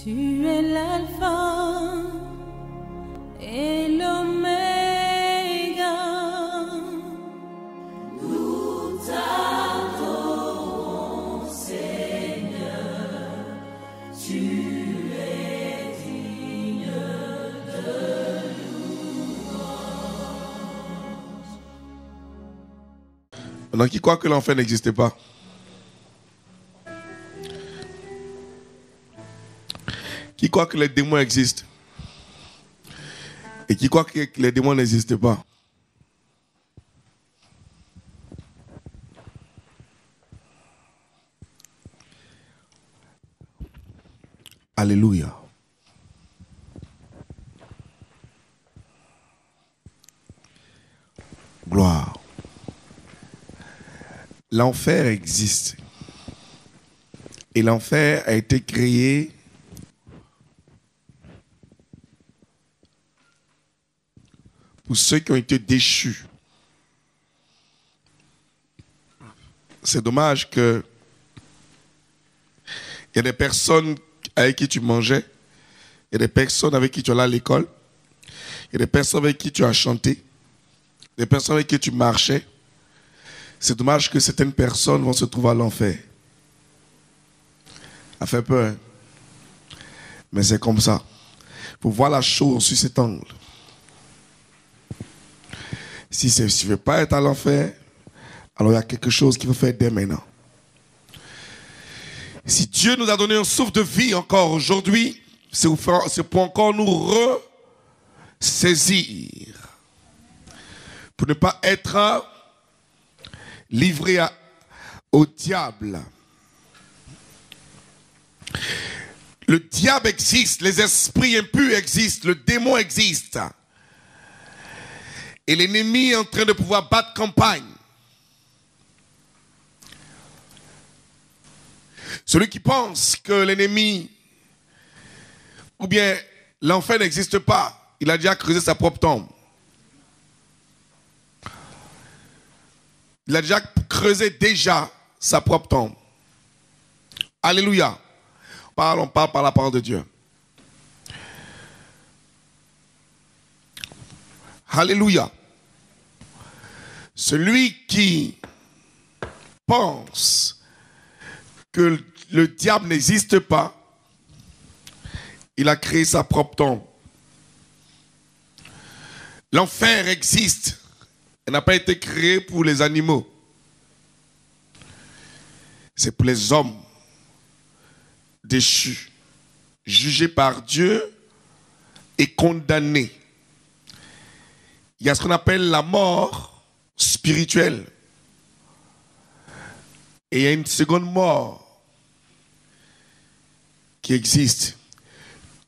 Tu es l'alpha et l'oméga. Nous t'adorons, Seigneur. Tu es digne de louange. Donc, qui croit que l'enfer n'existait pas? Qui croit que les démons existent? Et qui croit que les démons n'existent pas? Alléluia. Gloire. L'enfer existe. Et l'enfer a été créé pour ceux qui ont été déchus. C'est dommage que il y a des personnes avec qui tu mangeais, il y a des personnes avec qui tu allais à l'école, il y a des personnes avec qui tu as chanté, des personnes avec qui tu marchais. C'est dommage que certaines personnes vont se trouver à l'enfer. Ça fait peur, hein? Mais c'est comme ça. Il faut voir la chose sous cet angle. Si tu ne veux pas être à l'enfer, alors il y a quelque chose qu'il faut faire dès maintenant. Si Dieu nous a donné un souffle de vie encore aujourd'hui, c'est pour encore nous ressaisir. Pour ne pas être livré au diable. Le diable existe, les esprits impurs existent, le démon existe. Et l'ennemi est en train de pouvoir battre campagne. Celui qui pense que l'ennemi ou bien l'enfer n'existe pas, il a déjà creusé sa propre tombe. Il a déjà creusé sa propre tombe. Alléluia. On parle par la parole de Dieu. Alléluia. Celui qui pense que le diable n'existe pas, il a créé sa propre tombe. L'enfer existe. Il n'a pas été créé pour les animaux. C'est pour les hommes déchus, jugés par Dieu et condamnés. Il y a ce qu'on appelle la mort spirituelle. Et il y a une seconde mort qui existe.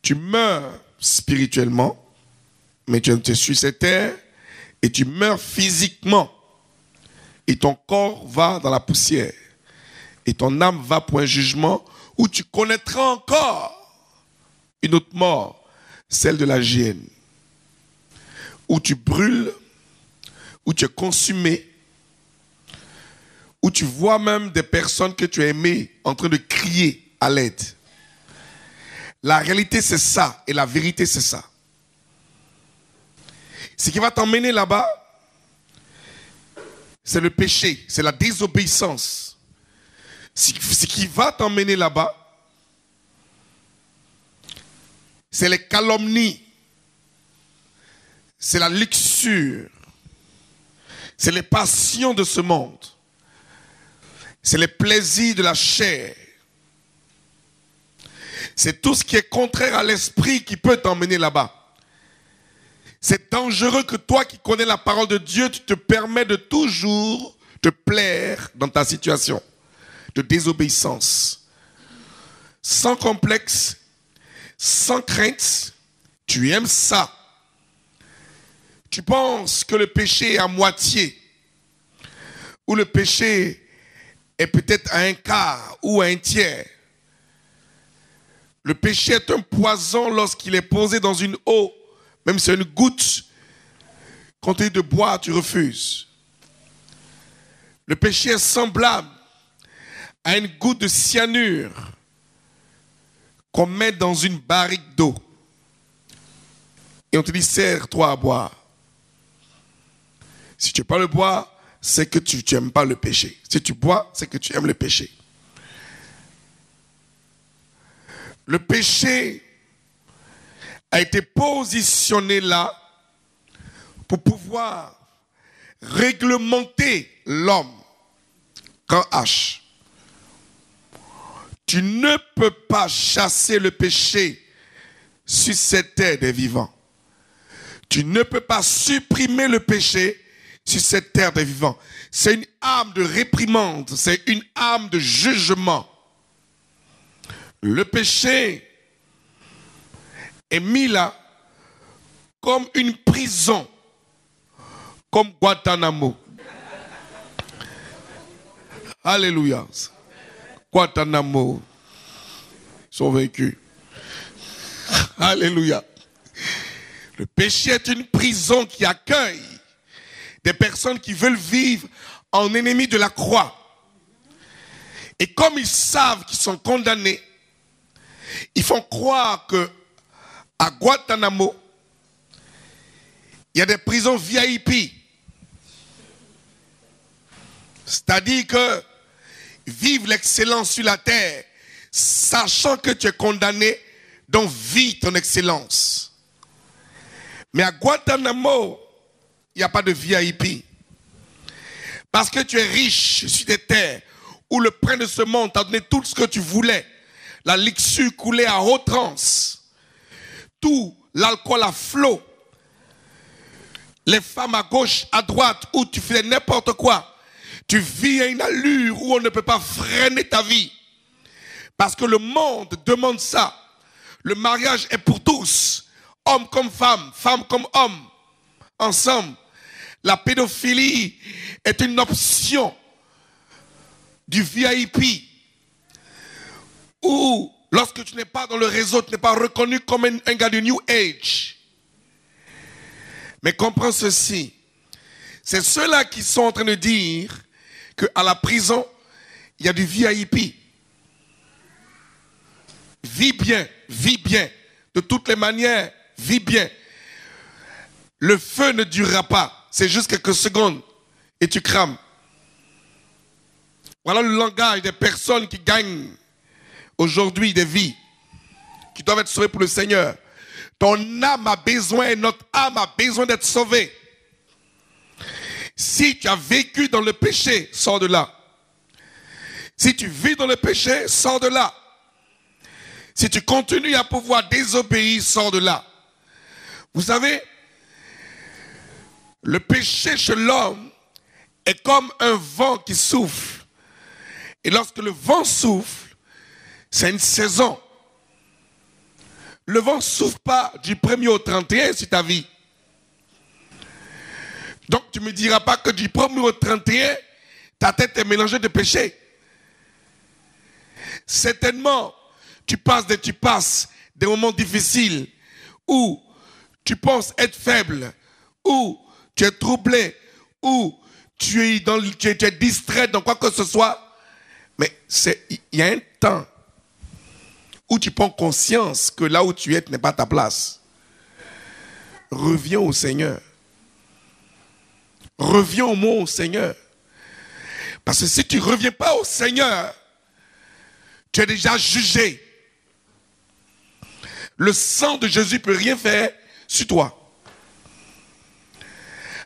Tu meurs spirituellement, mais tu es sur cette terre et tu meurs physiquement. Et ton corps va dans la poussière. Et ton âme va pour un jugement où tu connaîtras encore une autre mort, celle de la géhenne. Où tu brûles, où tu es consumé, où tu vois même des personnes que tu as aimées en train de crier à l'aide. La réalité c'est ça et la vérité c'est ça. Ce qui va t'emmener là-bas, c'est le péché, c'est la désobéissance. Ce qui va t'emmener là-bas, c'est les calomnies, c'est la luxure, c'est les passions de ce monde, c'est les plaisirs de la chair. C'est tout ce qui est contraire à l'esprit qui peut t'emmener là-bas. C'est dangereux que toi qui connais la parole de Dieu, tu te permets de toujours te plaire dans ta situation de désobéissance. Sans complexe, sans crainte, tu aimes ça. Tu penses que le péché est à moitié, ou le péché est peut-être à un quart ou à un tiers. Le péché est un poison lorsqu'il est posé dans une eau. Même si c'est une goutte, quand tu es de boire, tu refuses. Le péché est semblable à une goutte de cyanure. qu'on met dans une barrique d'eau. Et on te dit, sers-toi à boire. Si tu n'aimes pas le boire, c'est que tu n'aimes pas le péché. Si tu bois, c'est que tu aimes le péché. Le péché a été positionné là pour pouvoir réglementer l'homme. Grand H. Tu ne peux pas chasser le péché sur cette terre des vivants. Tu ne peux pas supprimer le péché sur cette terre des vivants. C'est une âme de réprimande, c'est une âme de jugement. Le péché est mis là comme une prison, comme Guantanamo. Alléluia. Guantanamo. Ils sont vaincus. Alléluia. Le péché est une prison qui accueille des personnes qui veulent vivre en ennemis de la croix. Et comme ils savent qu'ils sont condamnés, ils font croire que à Guantanamo, il y a des prisons VIP. C'est-à-dire que vive l'excellence sur la terre, sachant que tu es condamné, donc vis ton excellence. Mais à Guantanamo, il n'y a pas de VIP. Parce que tu es riche sur des terres où le prince de ce monde t'a donné tout ce que tu voulais. La luxure coulait à outrance. Tout l'alcool à flot. Les femmes à gauche, à droite, où tu fais n'importe quoi. Tu vis à une allure où on ne peut pas freiner ta vie. Parce que le monde demande ça. Le mariage est pour tous. Homme comme femme, femme comme homme. Ensemble. La pédophilie est une option du VIP. Où, lorsque tu n'es pas dans le réseau, tu n'es pas reconnu comme un gars du New Age. Mais comprends ceci. C'est ceux-là qui sont en train de dire qu'à la prison, il y a du VIP. Vis bien, vis bien. De toutes les manières, vis bien. Le feu ne durera pas. C'est juste quelques secondes et tu crames. Voilà le langage des personnes qui gagnent aujourd'hui des vies, qui doivent être sauvées pour le Seigneur. Ton âme a besoin, notre âme a besoin d'être sauvée. Si tu as vécu dans le péché, sors de là. Si tu vis dans le péché, sors de là. Si tu continues à pouvoir désobéir, sors de là. Vous savez, le péché chez l'homme est comme un vent qui souffle. Et lorsque le vent souffle, c'est une saison. Le vent ne souffle pas du 1er au 31 sur ta vie. Donc tu ne me diras pas que du 1er au 31, ta tête est mélangée de péché. Certainement, tu passes des moments difficiles où tu penses être faible, où tu es troublé, où tu es distrait dans quoi que ce soit. Mais il y a un temps où tu prends conscience que là où tu es n'est pas ta place. Reviens au Seigneur. Reviens au mot au Seigneur. Parce que si tu ne reviens pas au Seigneur, tu es déjà jugé. Le sang de Jésus ne peut rien faire sur toi.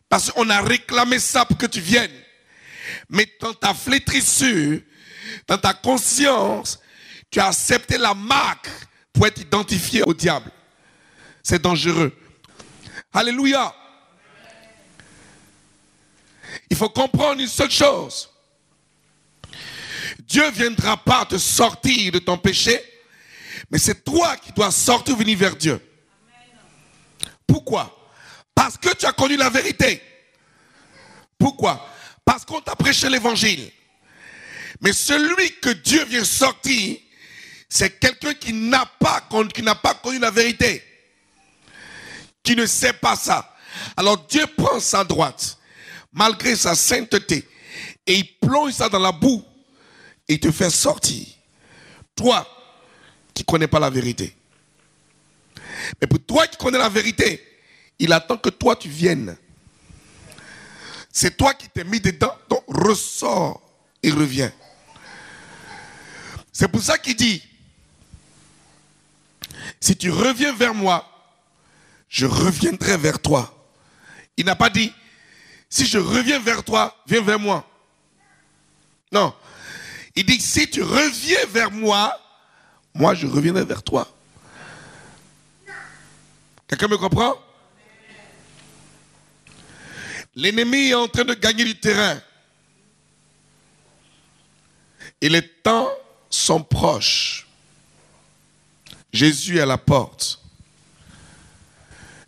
Parce qu'on a réclamé ça pour que tu viennes. Mais dans ta flétrissure, dans ta conscience, tu as accepté la marque pour être identifié au diable. C'est dangereux. Alléluia. Il faut comprendre une seule chose. Dieu ne viendra pas te sortir de ton péché, mais c'est toi qui dois sortir, venir vers Dieu. Pourquoi? Parce que tu as connu la vérité. Pourquoi? Parce qu'on t'a prêché l'évangile. Mais celui que Dieu vient sortir, c'est quelqu'un qui n'a pas connu la vérité. Qui ne sait pas ça. Alors Dieu prend sa droite, malgré sa sainteté, et il plonge ça dans la boue, et il te fait sortir. Toi, qui ne connaît pas la vérité. Mais pour toi qui connais la vérité, il attend que toi tu viennes. C'est toi qui t'es mis dedans, donc ressors et reviens. C'est pour ça qu'il dit, si tu reviens vers moi, je reviendrai vers toi. Il n'a pas dit, si je reviens vers toi, viens vers moi. Non. Il dit, si tu reviens vers moi, moi je reviendrai vers toi. Quelqu'un me comprend? L'ennemi est en train de gagner du terrain. Et les temps sont proches. Jésus est à la porte.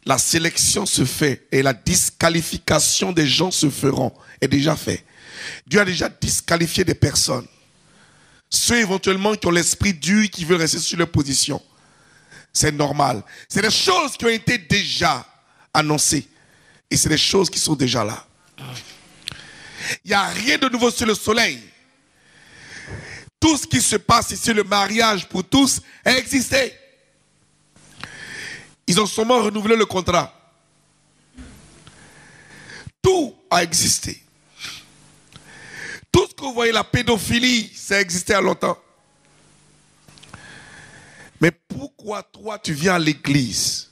La sélection se fait et la disqualification des gens se feront. Est déjà fait. Dieu a déjà disqualifié des personnes. Ceux éventuellement qui ont l'esprit dur, qui veulent rester sur leur position. C'est normal. C'est des choses qui ont été déjà annoncées. Et c'est des choses qui sont déjà là. Il n'y a rien de nouveau sur le soleil. Tout ce qui se passe ici, le mariage pour tous, a existé. Ils ont seulement renouvelé le contrat. Tout a existé. Tout ce que vous voyez, la pédophilie, ça a existé à longtemps. Mais pourquoi toi, tu viens à l'église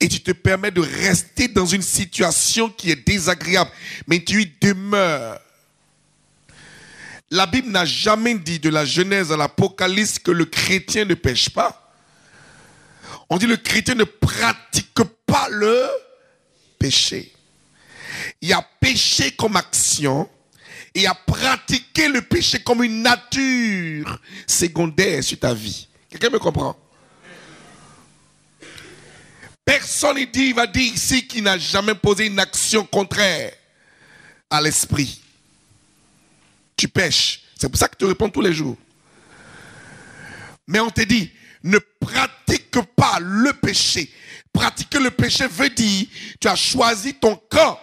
et tu te permets de rester dans une situation qui est désagréable, mais tu y demeures? La Bible n'a jamais dit de la Genèse à l'Apocalypse que le chrétien ne pêche pas. On dit le chrétien ne pratique pas le péché. Il y a péché comme action et il y a pratiquer le péché comme une nature secondaire sur ta vie. Quelqu'un me comprend? Personne il va dire ici qu'il n'a jamais posé une action contraire à l'esprit. Tu pêches. C'est pour ça que tu réponds tous les jours. Mais on te dit, ne pratique pas le péché. Pratiquer le péché veut dire, tu as choisi ton camp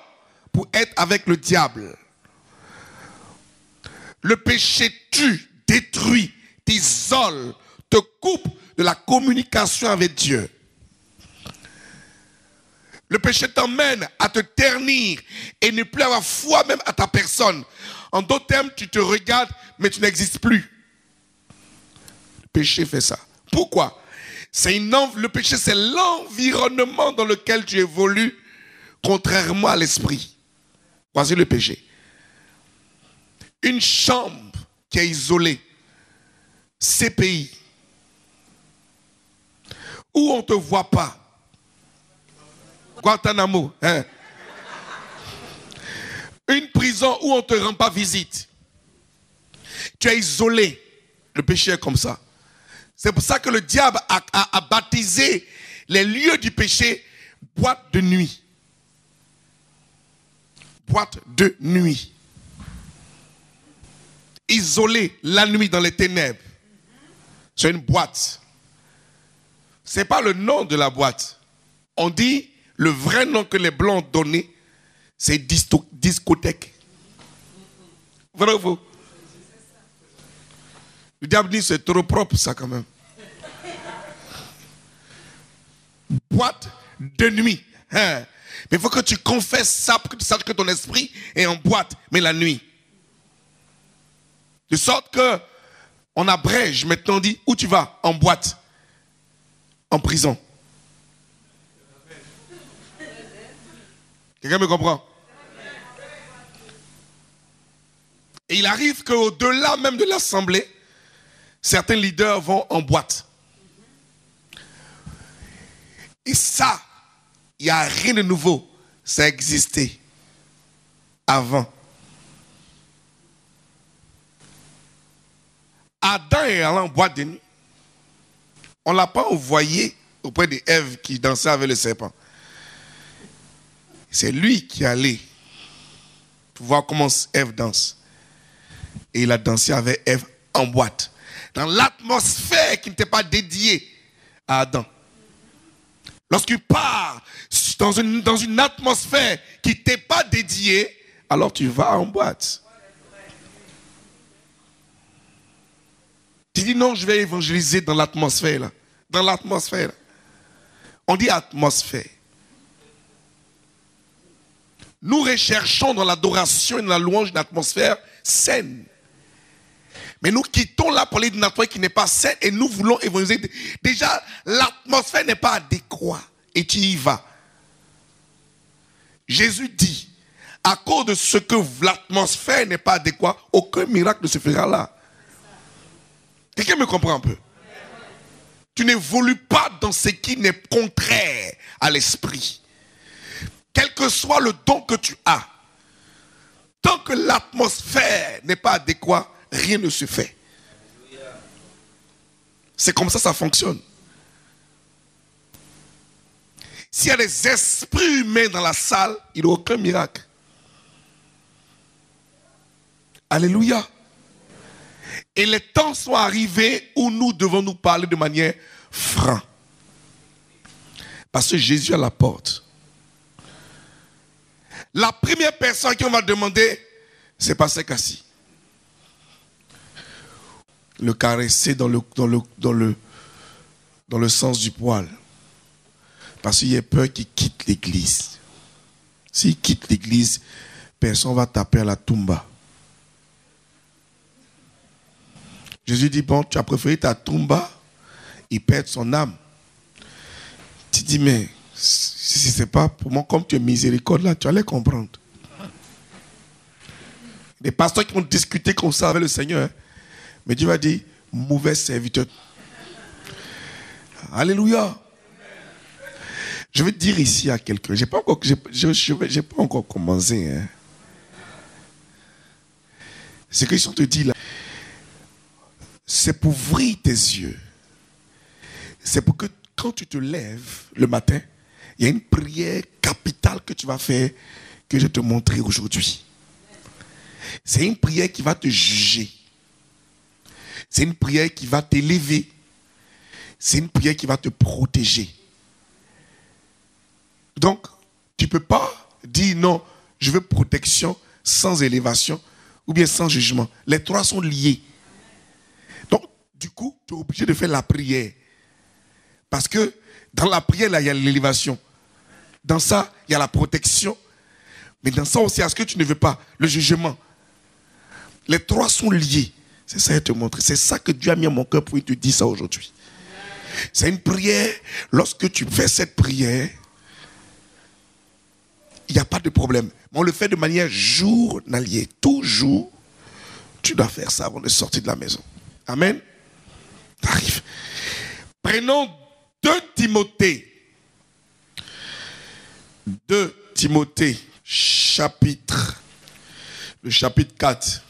pour être avec le diable. Le péché tue, détruit, t'isole, te coupe de la communication avec Dieu. Le péché t'emmène à te ternir et ne plus avoir foi même à ta personne. En d'autres termes, tu te regardes, mais tu n'existes plus. Le péché fait ça. Pourquoi? Le péché, c'est l'environnement dans lequel tu évolues, contrairement à l'esprit. Voici le péché. Une chambre qui est isolée, CPI, où on ne te voit pas. Guantanamo, hein? Une prison où on ne te rend pas visite. Tu es isolé. Le péché est comme ça. C'est pour ça que le diable a baptisé les lieux du péché boîte de nuit. Boîte de nuit. Isolé la nuit dans les ténèbres. C'est une boîte. Ce n'est pas le nom de la boîte. On dit le vrai nom que les Blancs ont donné, c'est discothèque. Vrai ou faux? Le diable dit c'est trop propre ça quand même. Boîte de nuit. Hein? Mais il faut que tu confesses ça pour que tu saches que ton esprit est en boîte, mais la nuit. De sorte que on abrège maintenant, on dit où tu vas? En boîte. En prison. Quelqu'un me comprend? Et il arrive qu'au-delà même de l'assemblée, certains leaders vont en boîte. Et ça, il n'y a rien de nouveau. Ça a existé avant. Adam est allé en boîte de nuit. On ne l'a pas envoyé auprès d'Ève qui dansait avec le serpent. C'est lui qui est allé pour voir comment Ève danse. Et il a dansé avec Ève en boîte. Dans l'atmosphère qui n'était pas dédiée à Adam. Lorsqu'il part dans une atmosphère qui n'était pas dédiée, alors tu vas en boîte. Tu dis non, je vais évangéliser dans l'atmosphère là. Dans l'atmosphère. On dit atmosphère. Nous recherchons dans l'adoration et dans la louange une atmosphère saine. Mais nous quittons là pour aller d'une atmosphère qui n'est pas saine et nous voulons évangéliser. Déjà, l'atmosphère n'est pas adéquate et tu y vas. Jésus dit, à cause de ce que l'atmosphère n'est pas adéquate, aucun miracle ne se fera là. Quelqu'un me comprend un peu? Tu n'évolues pas dans ce qui n'est contraire à l'esprit. Quel que soit le don que tu as, tant que l'atmosphère n'est pas adéquate, rien ne se fait. C'est comme ça fonctionne. S'il y a des esprits humains dans la salle, il n'y a aucun miracle. Alléluia. Et les temps sont arrivés où nous devons nous parler de manière franche. Parce que Jésus est à la porte. La première personne qui on va demander, c'est Pasteur Cassie. Le caresser dans le sens du poil. Parce qu'il y a peur qu'il quitte l'église. S'il quitte l'église, personne ne va taper à la tumba. Jésus dit, bon, tu as préféré ta tumba, il perd son âme. Tu dis, mais si ce n'est pas pour moi, comme tu es miséricorde là, tu allais comprendre. Des pasteurs qui vont discuter comme ça avec le Seigneur. Hein. Mais Dieu va dire, mauvais serviteur. Alléluia. Je vais te dire ici à quelqu'un, j'ai pas encore commencé. Hein. Ce que je te dis là, c'est pour ouvrir tes yeux. C'est pour que quand tu te lèves le matin, il y a une prière capitale que tu vas faire, que je vais te montrer aujourd'hui. C'est une prière qui va te juger. C'est une prière qui va t'élever. C'est une prière qui va te protéger. Donc, tu ne peux pas dire non, je veux protection sans élévation ou bien sans jugement. Les trois sont liés. Donc, du coup, tu es obligé de faire la prière. Parce que dans la prière, là, il y a l'élévation. Dans ça, il y a la protection. Mais dans ça aussi, à ce que tu ne veux pas, le jugement. Les trois sont liés. C'est ça que je te montre. C'est ça que Dieu a mis à mon cœur pour te dire ça aujourd'hui. C'est une prière. Lorsque tu fais cette prière, il n'y a pas de problème. Mais on le fait de manière journalière. Toujours, tu dois faire ça avant de sortir de la maison. Amen. Arrive. Prenons 2 Timothée. 2 Timothée, le chapitre 4.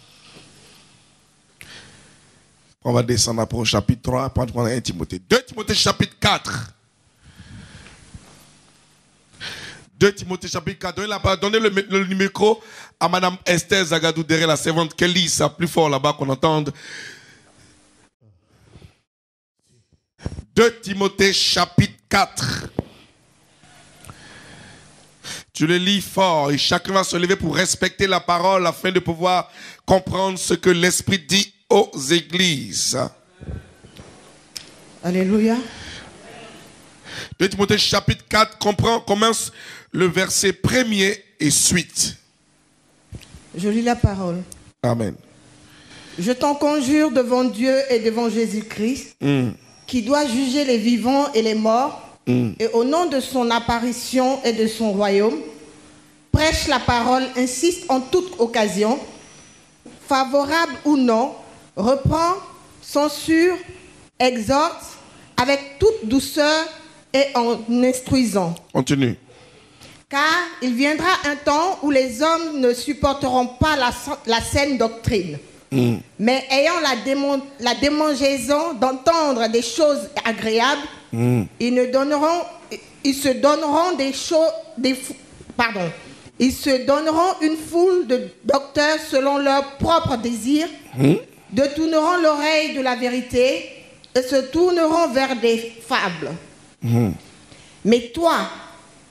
On va descendre après au chapitre 3, après on va prendre 1 Timothée. 2 Timothée, chapitre 4. 2 Timothée, chapitre 4. Donnez le micro à Madame Esther Zagadou, derrière la servante, qu'elle lit ça plus fort là-bas, qu'on entende. 2 Timothée, chapitre 4. Tu le lis fort et chacun va se lever pour respecter la parole afin de pouvoir comprendre ce que l'Esprit dit aux églises. Alléluia. 2 Timothée chapitre 4 commence le verset 1er et suite. Je lis la parole. Amen. Je t'en conjure devant Dieu et devant Jésus-Christ, qui doit juger les vivants et les morts, et au nom de son apparition et de son royaume, prêche la parole, insiste en toute occasion, favorable ou non, reprend, censure, exhorte avec toute douceur et en instruisant. Continue. Car il viendra un temps où les hommes ne supporteront pas la saine doctrine, mais ayant la démangeaison d'entendre des choses agréables, ils se donneront une foule de docteurs selon leurs propres désirs, détourneront l'oreille de la vérité et se tourneront vers des fables. Mais toi,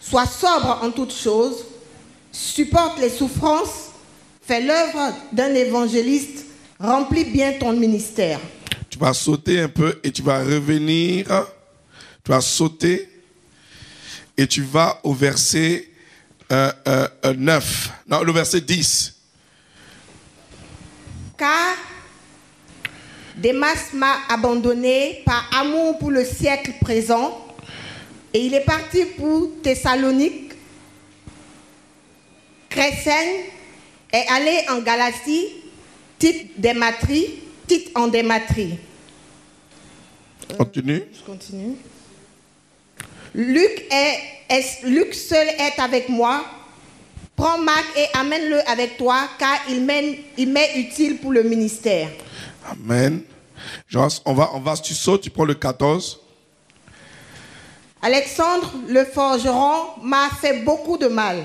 sois sobre en toutes choses, supporte les souffrances, fais l'œuvre d'un évangéliste, remplis bien ton ministère. Tu vas sauter un peu et tu vas revenir. Tu vas sauter et tu vas au verset 9. Non, le verset 10. Car Démas m'a abandonné par amour pour le siècle présent et il est parti pour Thessalonique. Crescène est allé en Galatie, Tite en Dématrie. Continue. Je continue. Luc seul est avec moi. Prends Marc et amène-le avec toi, car il m'est utile pour le ministère. Amen. Tu sautes, tu prends le 14. Alexandre le forgeron m'a fait beaucoup de mal.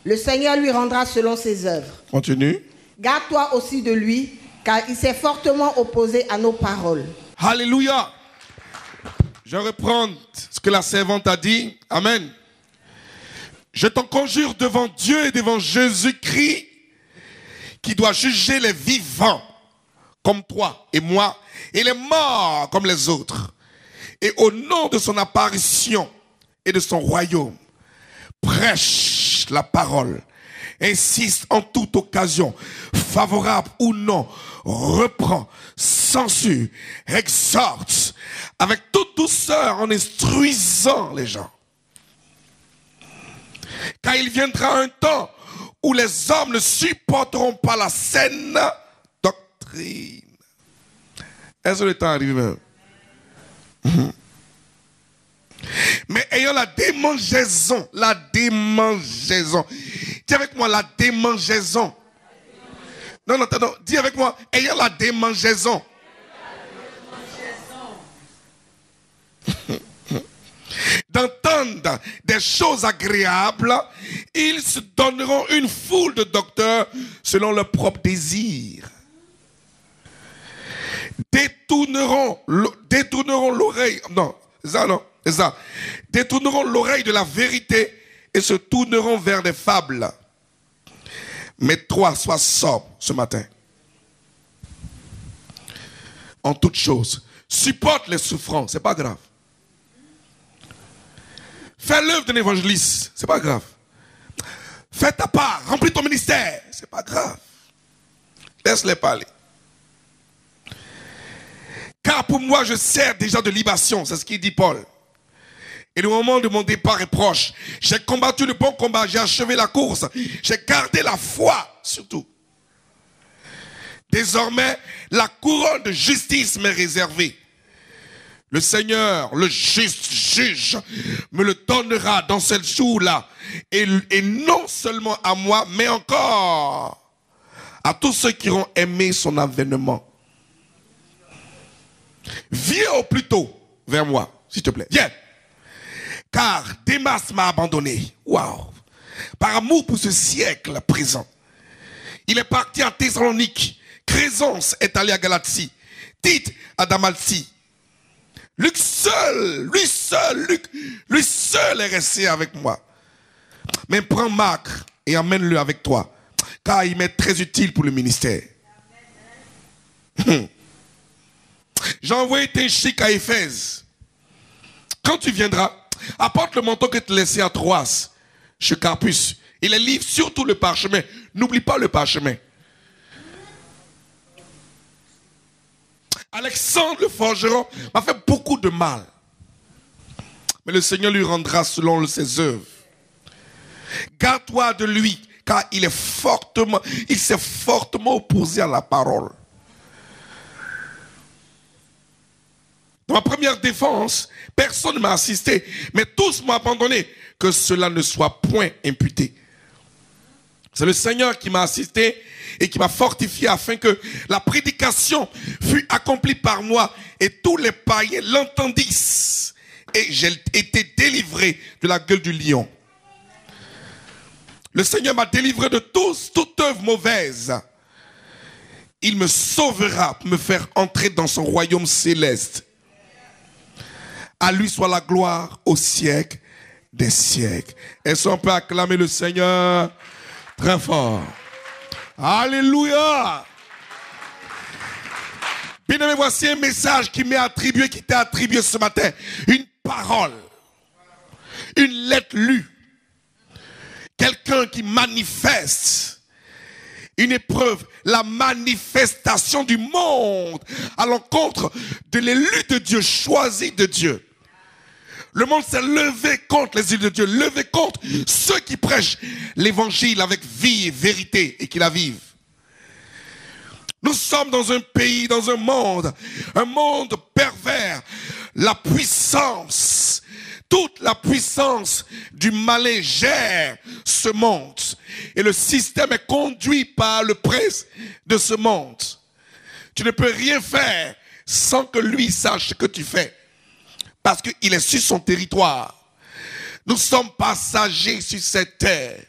Le Seigneur lui rendra selon ses œuvres. Continue. Garde-toi aussi de lui, car il s'est fortement opposé à nos paroles. Alléluia. Je reprends ce que la servante a dit. Amen. Je t'en conjure devant Dieu et devant Jésus-Christ, qui doit juger les vivants comme toi et moi, et les morts comme les autres. Et au nom de son apparition et de son royaume, prêche la parole, insiste en toute occasion, favorable ou non, reprend, censure, exhorte, avec toute douceur en instruisant les gens. Car il viendra un temps où les hommes ne supporteront pas la saine doctrine. Est-ce que le temps arrive même? Mais ayant la démangeaison, dis avec moi la démangeaison. Non, dis avec moi, ayant la démangeaison. D'entendre des choses agréables, ils se donneront une foule de docteurs selon leur propre désir. Détourneront l'oreille, détourneront l'oreille de la vérité et se tourneront vers des fables. Mais toi, sois sobre ce matin. En toute chose, supporte les souffrances, c'est pas grave. Fais l'œuvre d'un évangéliste, c'est pas grave. Fais ta part, remplis ton ministère, c'est pas grave. Laisse-les parler. Car pour moi, je sers déjà de libation, c'est ce qu'il dit Paul. Et le moment de mon départ est proche. J'ai combattu le bon combat, j'ai achevé la course, j'ai gardé la foi, surtout. Désormais, la couronne de justice m'est réservée. Le Seigneur, le juste juge, me le donnera dans ce jour-là. Et non seulement à moi, mais encore à tous ceux qui auront aimé son avènement. Viens au plus tôt vers moi, s'il te plaît. Viens. Car Démas m'a abandonné. Waouh. Par amour pour ce siècle présent. Il est parti à Thessalonique. Crescence est allé à Galatie. Tite à Damalcie. Lui seul est resté avec moi. Mais prends Marc et emmène-le avec toi, car il m'est très utile pour le ministère. J'ai envoyé Tinchique à Éphèse. Quand tu viendras, apporte le manteau que tu laissais à Troas, chez Carpus, et les livres, surtout le parchemin. N'oublie pas le parchemin. Alexandre le forgeron m'a fait beaucoup de mal. Mais le Seigneur lui rendra selon ses œuvres. Garde-toi de lui, car il s'est fortement opposé à la parole. Dans ma première défense, personne ne m'a assisté, mais tous m'ont abandonné, que cela ne soit point imputé. C'est le Seigneur qui m'a assisté et qui m'a fortifié afin que la prédication fût accomplie par moi et tous les païens l'entendissent. Et j'ai été délivré de la gueule du lion. Le Seigneur m'a délivré de toute œuvre mauvaise. Il me sauvera pour me faire entrer dans son royaume céleste. À lui soit la gloire au siècle des siècles. Est-ce qu'on peut acclamer le Seigneur très fort? Alléluia! Bien-aimé, voici un message qui t'est attribué ce matin. Une parole. Une lettre lue. Quelqu'un qui manifeste. Une épreuve. La manifestation du monde à l'encontre de l'élu de Dieu, choisi de Dieu. Le monde s'est levé contre les élus de Dieu, levé contre ceux qui prêchent l'évangile avec vie et vérité et qui la vivent. Nous sommes dans un pays, dans un monde pervers. La puissance, toute la puissance du malin gère ce monde. Et le système est conduit par le prince de ce monde. Tu ne peux rien faire sans que lui sache ce que tu fais. Parce qu'il est sur son territoire. Nous sommes passagers sur cette terre.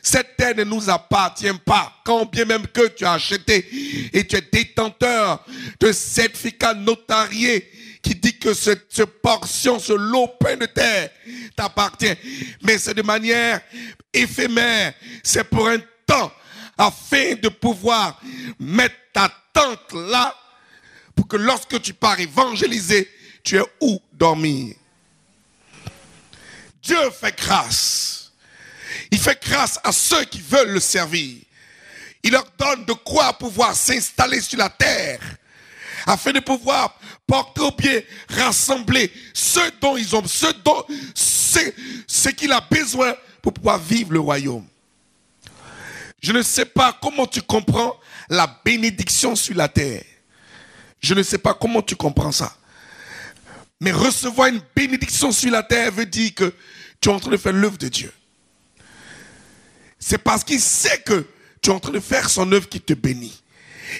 Cette terre ne nous appartient pas. Quand bien même que tu as acheté et tu es détenteur de certificat notarié qui dit que cette portion, ce lopin de terre t'appartient. Mais c'est de manière éphémère. C'est pour un temps afin de pouvoir mettre ta tente là pour que lorsque tu pars évangéliser, tu es où dormir. Dieu fait grâce. Il fait grâce à ceux qui veulent le servir. Il leur donne de quoi pouvoir s'installer sur la terre afin de pouvoir porter au pied, rassembler ce qu'il a besoin pour pouvoir vivre le royaume. Je ne sais pas comment tu comprends la bénédiction sur la terre. Je ne sais pas comment tu comprends ça. Mais recevoir une bénédiction sur la terre veut dire que tu es en train de faire l'œuvre de Dieu. C'est parce qu'il sait que tu es en train de faire son œuvre qu'il te bénit.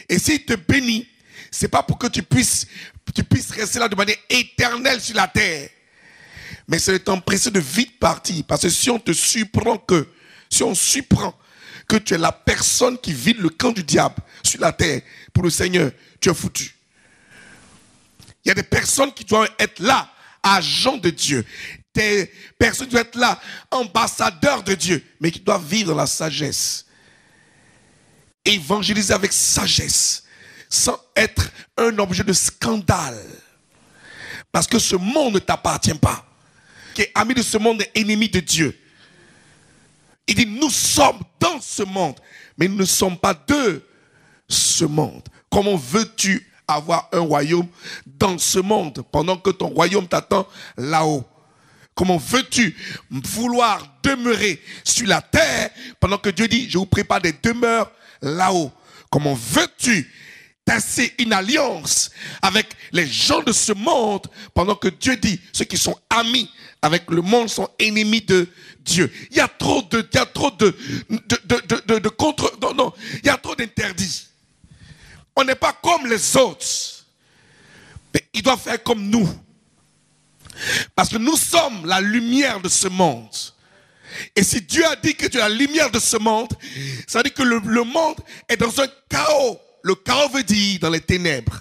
Et s'il te bénit, c'est pas pour que tu puisses rester là de manière éternelle sur la terre. Mais c'est le temps précieux de vite partir. Parce que si on surprend que tu es la personne qui vide le camp du diable sur la terre pour le Seigneur, tu es foutu. Il y a des personnes qui doivent être là, agents de Dieu. Des personnes qui doivent être là, ambassadeurs de Dieu, mais qui doivent vivre dans la sagesse. Évangéliser avec sagesse, sans être un objet de scandale. Parce que ce monde ne t'appartient pas. Qui est ami de ce monde est ennemi de Dieu. Il dit, nous sommes dans ce monde, mais nous ne sommes pas de ce monde. Comment veux-tu avoir un royaume dans ce monde pendant que ton royaume t'attend là-haut? Comment veux-tu vouloir demeurer sur la terre pendant que Dieu dit, je vous prépare des demeures là-haut? Comment veux-tu tasser une alliance avec les gens de ce monde pendant que Dieu dit, ceux qui sont amis avec le monde sont ennemis de Dieu? Il y a trop il y a trop d'interdits. On n'est pas comme les autres, mais il doit faire comme nous. Parce que nous sommes la lumière de ce monde. Et si Dieu a dit que tu es la lumière de ce monde, ça veut dire que le monde est dans un chaos. Le chaos veut dire dans les ténèbres.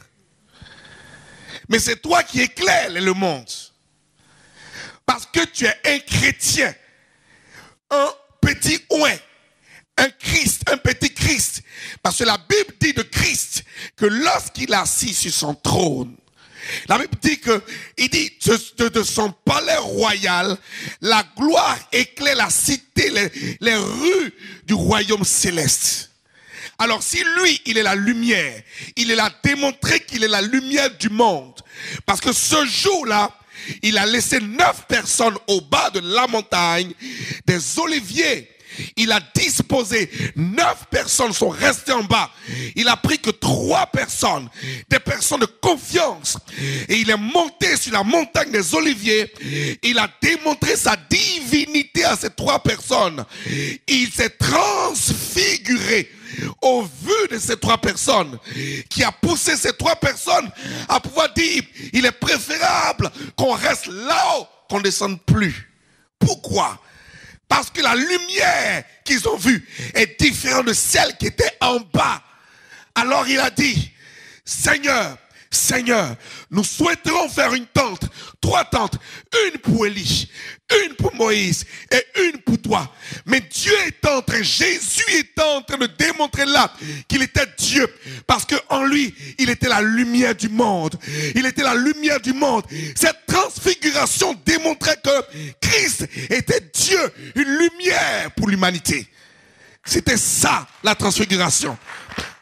Mais c'est toi qui éclaires le monde. Parce que tu es un chrétien, un petit oint, un Christ, un petit Christ. Parce que la Bible dit de Christ que lorsqu'il est assis sur son trône, la Bible dit de son palais royal, la gloire éclaire la cité, les rues du royaume céleste. Alors si lui, il est la lumière, il a démontré qu'il est la lumière du monde. Parce que ce jour-là, il a laissé 9 personnes au bas de la montagne, des oliviers. Il a disposé, 9 personnes sont restées en bas. Il a pris que 3 personnes, des personnes de confiance. Et il est monté sur la montagne des Oliviers. Il a démontré sa divinité à ces 3 personnes. Il s'est transfiguré au vu de ces 3 personnes, qui a poussé ces 3 personnes à pouvoir dire, il est préférable qu'on reste là-haut, qu'on ne descende plus. Pourquoi? Parce que la lumière qu'ils ont vue est différente de celle qui était en bas. Alors il a dit, Seigneur, Seigneur, nous souhaiterons faire une tente, 3 tentes, une pour Élie, une pour Moïse et une pour toi. Mais Dieu est en train, Jésus est en train de démontrer là qu'il était Dieu. Parce qu'en lui, il était la lumière du monde. Il était la lumière du monde. Cette transfiguration démontrait que Christ était Dieu, une lumière pour l'humanité. C'était ça, la transfiguration.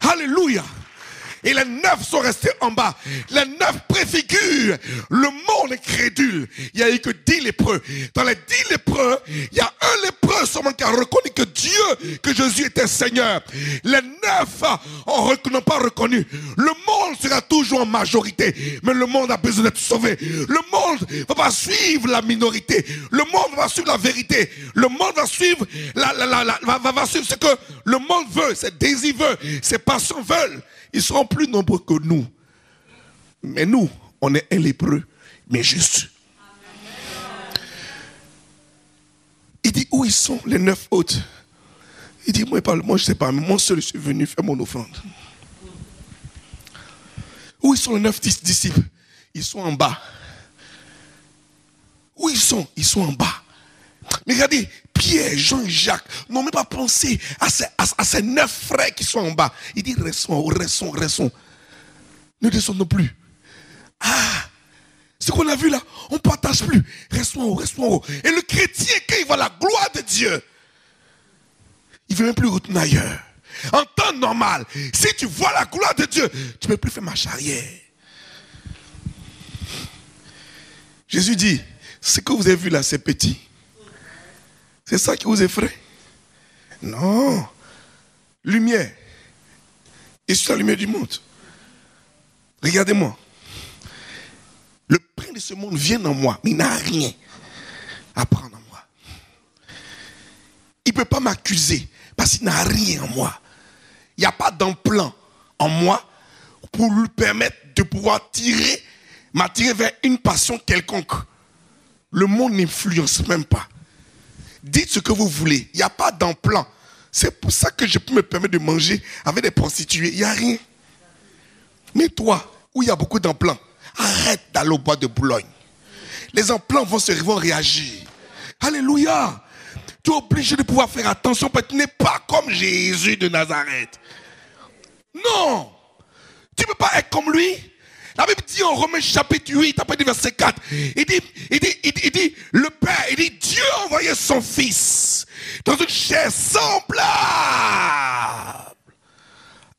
Alléluia. Et les 9 sont restés en bas. Les 9 préfigurent le monde crédule. Il n'y a eu que 10 lépreux. Dans les 10 lépreux, il y a un lépreux seulement qui a reconnu que Dieu, que Jésus était Seigneur. Les 9 n'ont pas reconnu. Le monde sera toujours en majorité. Mais le monde a besoin d'être sauvé. Le monde ne va pas suivre la minorité. Le monde va suivre la vérité. Le monde va suivre, va suivre ce que le monde veut. Ses désirs veulent. Ses passions veulent. Ils seront plus nombreux que nous. Mais nous, on est un lépreux, mais juste. Il dit, où ils sont les 9 autres? Il dit, moi je ne sais pas, mais moi seul je suis venu faire mon offrande. Où ils sont les 9 disciples? Ils sont en bas. Où ils sont? Ils sont en bas. Mais regardez, Pierre, Jean et Jacques n'ont même pas pensé à ces 9 frères qui sont en bas. Il dit, restons. Ne descendons plus. Ah, ce qu'on a vu là, on ne partage plus. Restons en haut. Et le chrétien, quand il voit la gloire de Dieu, il ne veut même plus retourner ailleurs. En temps normal, si tu vois la gloire de Dieu, tu ne peux plus faire marche arrière. Jésus dit, ce que vous avez vu là, c'est petit. C'est ça qui vous effraie? Non. Lumière. Je suis la lumière du monde. Regardez-moi. Le prince de ce monde vient en moi, mais il n'a rien à prendre en moi. Il ne peut pas m'accuser parce qu'il n'a rien en moi. Il n'y a pas d'emplant en moi pour lui permettre de pouvoir m'attirer vers une passion quelconque. Le monde n'influence même pas. Dites ce que vous voulez. Il n'y a pas d'emplant. C'est pour ça que je peux me permettre de manger avec des prostituées. Il n'y a rien. Mais toi, où il y a beaucoup d'emplants, arrête d'aller au bois de Boulogne. Les emplants vont réagir. Alléluia. Tu es obligé de pouvoir faire attention parce que tu n'es pas comme Jésus de Nazareth. Non. Tu ne peux pas être comme lui. La Bible dit en Romains chapitre 8, après du verset 4, il dit, le Père, il dit, Dieu a envoyé son Fils dans une chair semblable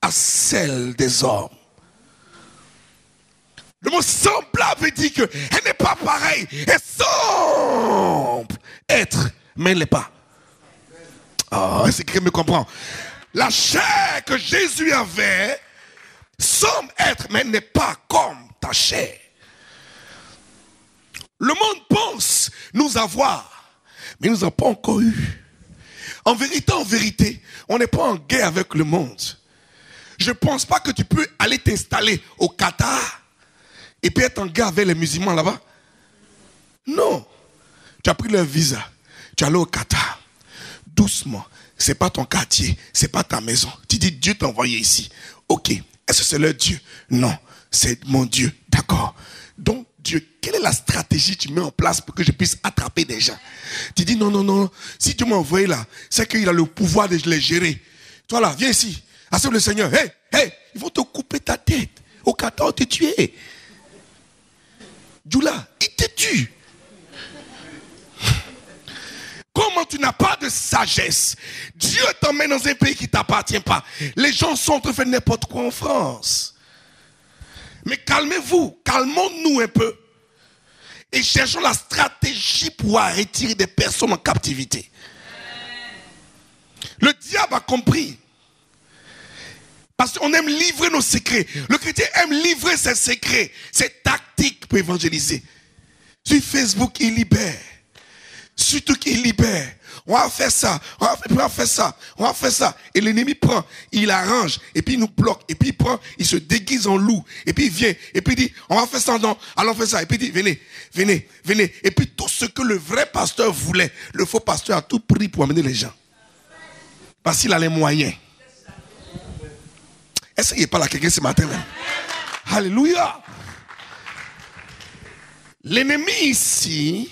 à celle des hommes. Le mot semblable veut dire qu'elle n'est pas pareille, elle semble être, mais elle n'est pas. Oh, c'est qui me comprend. La chair que Jésus avait semble être, mais n'est pas comme ta chair. Le monde pense nous avoir, mais nous n'avons pas encore eu. En vérité, on n'est pas en guerre avec le monde. Je ne pense pas que tu peux aller t'installer au Qatar et puis être en guerre avec les musulmans là-bas. Non. Tu as pris leur visa, tu es allé au Qatar. Doucement, ce n'est pas ton quartier, ce n'est pas ta maison. Tu dis, Dieu t'a envoyé ici. Ok. Est-ce que c'est leur Dieu? Non, c'est mon Dieu. D'accord. Donc, Dieu, quelle est la stratégie que tu mets en place pour que je puisse attraper des gens? Tu dis, non. Si Dieu m'a envoyé là, c'est qu'il a le pouvoir de les gérer. Toi là, viens ici. Accepte le Seigneur. Hey, ils vont te couper ta tête. Au Qatar, te tuer. Djoula, il te tue. Comment tu n'as pas de sagesse? Dieu t'emmène dans un pays qui ne t'appartient pas. Les gens sont en train de faire n'importe quoi en France. Mais calmez-vous, calmons-nous un peu. Et cherchons la stratégie pour retirer des personnes en captivité. Le diable a compris. Parce qu'on aime livrer nos secrets. Le chrétien aime livrer ses secrets, ses tactiques pour évangéliser. Sur Facebook, il libère. Surtout qu'il libère. On va faire ça, on va faire ça. Et l'ennemi prend, il arrange, et puis il nous bloque, et puis il prend, il se déguise en loup, et puis il vient, et puis il dit, on va faire ça, non, allons faire ça. Et puis il dit, venez. Et puis tout ce que le vrai pasteur voulait, le faux pasteur a tout pris pour amener les gens. Parce qu'il a les moyens. Est-ce qu'il n'y a pas là quelqu'un ce matin là? Alléluia. L'ennemi ici,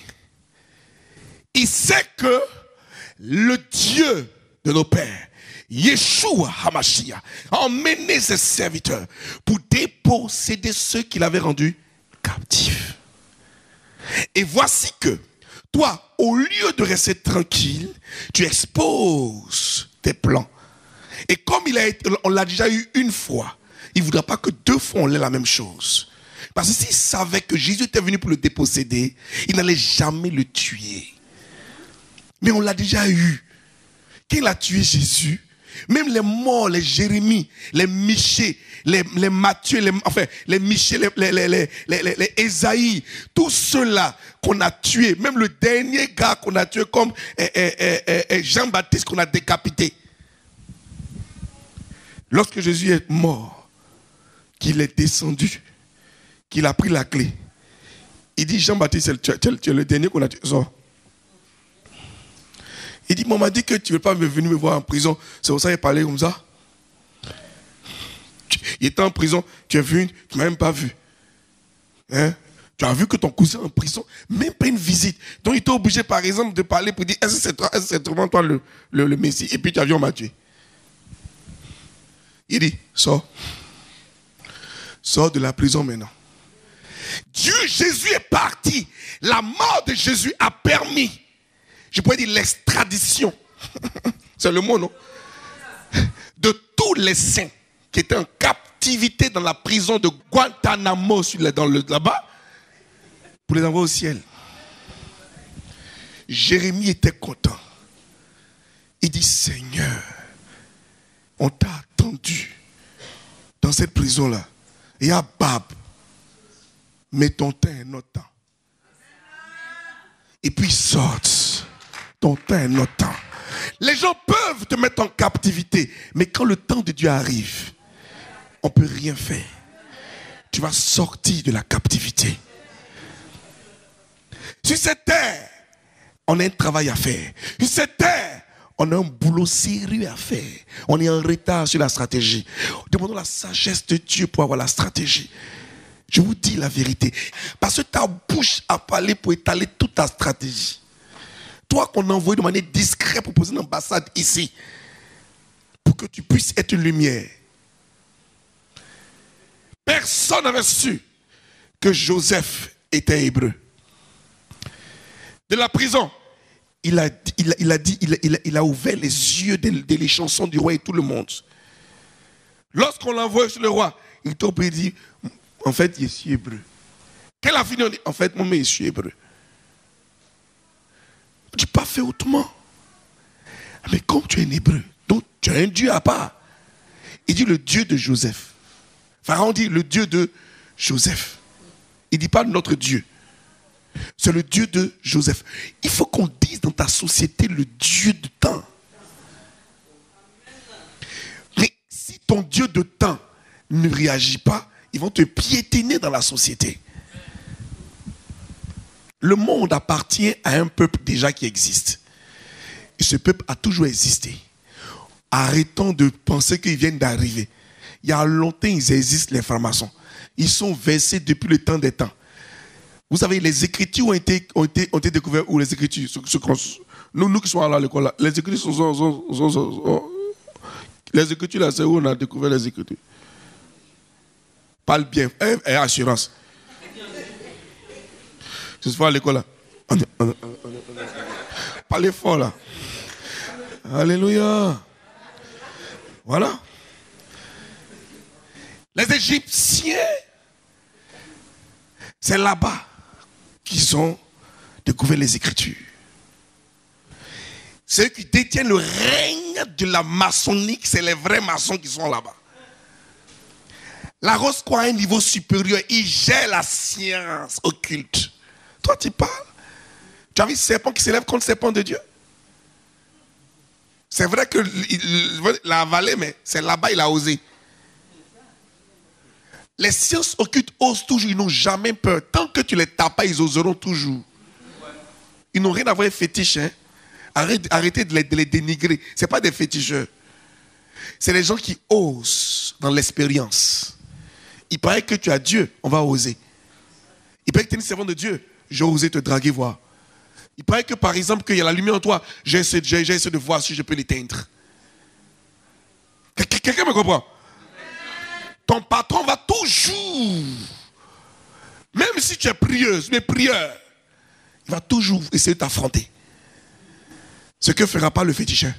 il sait que le Dieu de nos pères, Yeshua HaMashiach, a emmené ses serviteurs pour déposséder ceux qu'il avait rendus captifs. Et voici que toi, au lieu de rester tranquille, tu exposes tes plans. Et comme on l'a déjà eu une fois, il ne voudra pas que 2 fois on ait la même chose. Parce que s'il savait que Jésus était venu pour le déposséder, il n'allait jamais le tuer. Mais on l'a déjà eu. Quand il a tué Jésus, même les morts, les Jérémie, les Michée, les Matthieu, les Michée, les Ésaïe, tous ceux-là qu'on a tués, même le dernier gars qu'on a tué comme Jean-Baptiste qu'on a décapité. Lorsque Jésus est mort, qu'il est descendu, qu'il a pris la clé, il dit Jean-Baptiste, tu es le dernier qu'on a tué. Il dit, on m'a dit que tu ne veux pas venir me voir en prison. C'est pour ça qu'il parlait comme ça. Il était en prison, tu es venu, tu ne m'as même pas vu. Hein? Tu as vu que ton cousin est en prison, même pas une visite. Donc il était obligé par exemple de parler pour dire, est-ce que c'est vraiment toi le Messie? Et puis tu as vu, on m'a tué. Il dit, sors. Sors de la prison maintenant. Jésus est parti. La mort de Jésus a permis, je pourrais dire l'extradition, c'est le mot, non? De tous les saints qui étaient en captivité dans la prison de Guantanamo là-bas, pour les envoyer au ciel. Jérémie était content. Il dit, Seigneur, on t'a attendu dans cette prison-là. Et à Bab, mais ton temps est notre temps. Et puis ils sortent. Ton temps est notre temps. Les gens peuvent te mettre en captivité, mais quand le temps de Dieu arrive, on ne peut rien faire. Tu vas sortir de la captivité. Sur cette terre, on a un travail à faire. Sur cette terre, on a un boulot sérieux à faire. On est en retard sur la stratégie. Demandons la sagesse de Dieu pour avoir la stratégie. Je vous dis la vérité. Parce que ta bouche a parlé pour étaler toute ta stratégie. Toi qu'on a envoyé de manière discrète pour poser une ambassade ici, pour que tu puisses être une lumière. Personne n'avait su que Joseph était hébreu. De la prison, il a ouvert les yeux des chansons du roi et tout le monde. Lorsqu'on l'a envoyé sur le roi, il t'a dit, en fait, je suis hébreu. Quelle a fini? En fait, moi, je suis hébreu. Tu n'as pas fait autrement. Mais comme tu es un hébreu, donc tu as un Dieu à part. Il dit le Dieu de Joseph. Pharaon dit le Dieu de Joseph. Il ne dit pas notre Dieu. C'est le Dieu de Joseph. Il faut qu'on dise dans ta société le Dieu de temps. Mais si ton Dieu de temps ne réagit pas, ils vont te piétiner dans la société. Le monde appartient à un peuple déjà qui existe. Et ce peuple a toujours existé. Arrêtons de penser qu'ils viennent d'arriver. Il y a longtemps, ils existent, les francs-maçons. Ils sont versés depuis le temps des temps. Vous savez, les Écritures ont été découvertes où les Écritures, nous qui sommes à l'école là, les Écritures les Écritures là, c'est où on a découvert les Écritures. Parle bien, et assurance. Ce soir à l'école là. Parlez fort là. Alléluia. Voilà. Les Égyptiens, c'est là-bas qu'ils ont découvert les Écritures. Ceux qui détiennent le règne de la maçonnique, c'est les vrais maçons qui sont là-bas. La Rose croit à un niveau supérieur, il gère la science occulte. Toi, tu parles. Tu as vu ce serpent qui s'élève contre le serpent de Dieu? C'est vrai que l'a avalé, mais c'est là-bas il a osé. Les sciences occultes osent toujours, ils n'ont jamais peur. Tant que tu les tapes pas, ils oseront toujours. Ils n'ont rien à voir avec les fétiches. Hein? Arrêtez de les dénigrer. Ce n'est pas des féticheurs. C'est les gens qui osent dans l'expérience. Il paraît que tu as Dieu, on va oser. Il paraît que tu es une servante de Dieu, j'ai osé te draguer, voir. Il paraît que par exemple, qu'il y a la lumière en toi, j'ai essayé de voir si je peux l'éteindre. Quelqu'un me comprend? Ton patron va toujours, même si tu es prieuse, mais prieur, il va toujours essayer de t'affronter. Ce que ne fera pas le féticheur.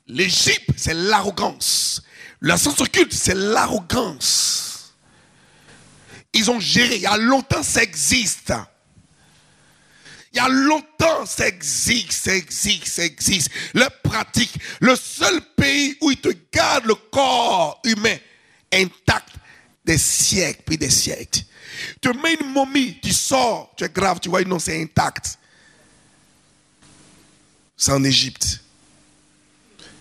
L'Égypte, c'est l'arrogance. La science occulte, c'est l'arrogance. Ils ont géré, il y a longtemps ça existe. Il y a longtemps ça existe. Leur pratique, le seul pays où ils te gardent le corps humain intact des siècles, puis des siècles. Tu mets une momie, tu sors, tu es grave, tu vois, non, c'est intact. C'est en Égypte.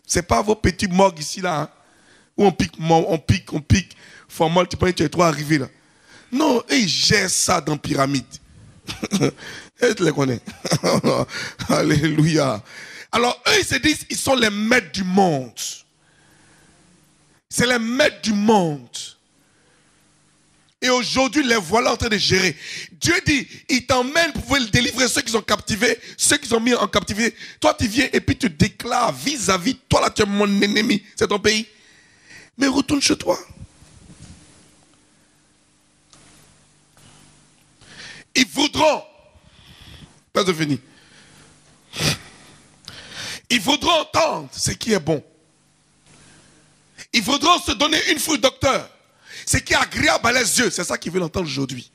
C'est pas vos petits morgues ici, là, hein, où on pique, formol, tu es trop arrivé là. Non, eux, ils gèrent ça dans la pyramide. Et tu les connais. Alléluia. Alors, eux, ils se disent, ils sont les maîtres du monde. C'est les maîtres du monde. Et aujourd'hui, les voilà en train de gérer. Dieu dit, il t'emmène pour pouvoir délivrer ceux qui sont captivés, ceux qui sont mis en captivité. Toi, tu viens et puis tu déclares vis-à-vis, toi là, tu es mon ennemi, c'est ton pays. Mais retourne chez toi. Ils voudront, pas de fini. Ils voudront entendre ce qui est bon. Ils voudront se donner une foule docteur. Ce qui est agréable à les yeux, c'est ça qu'ils veulent entendre aujourd'hui.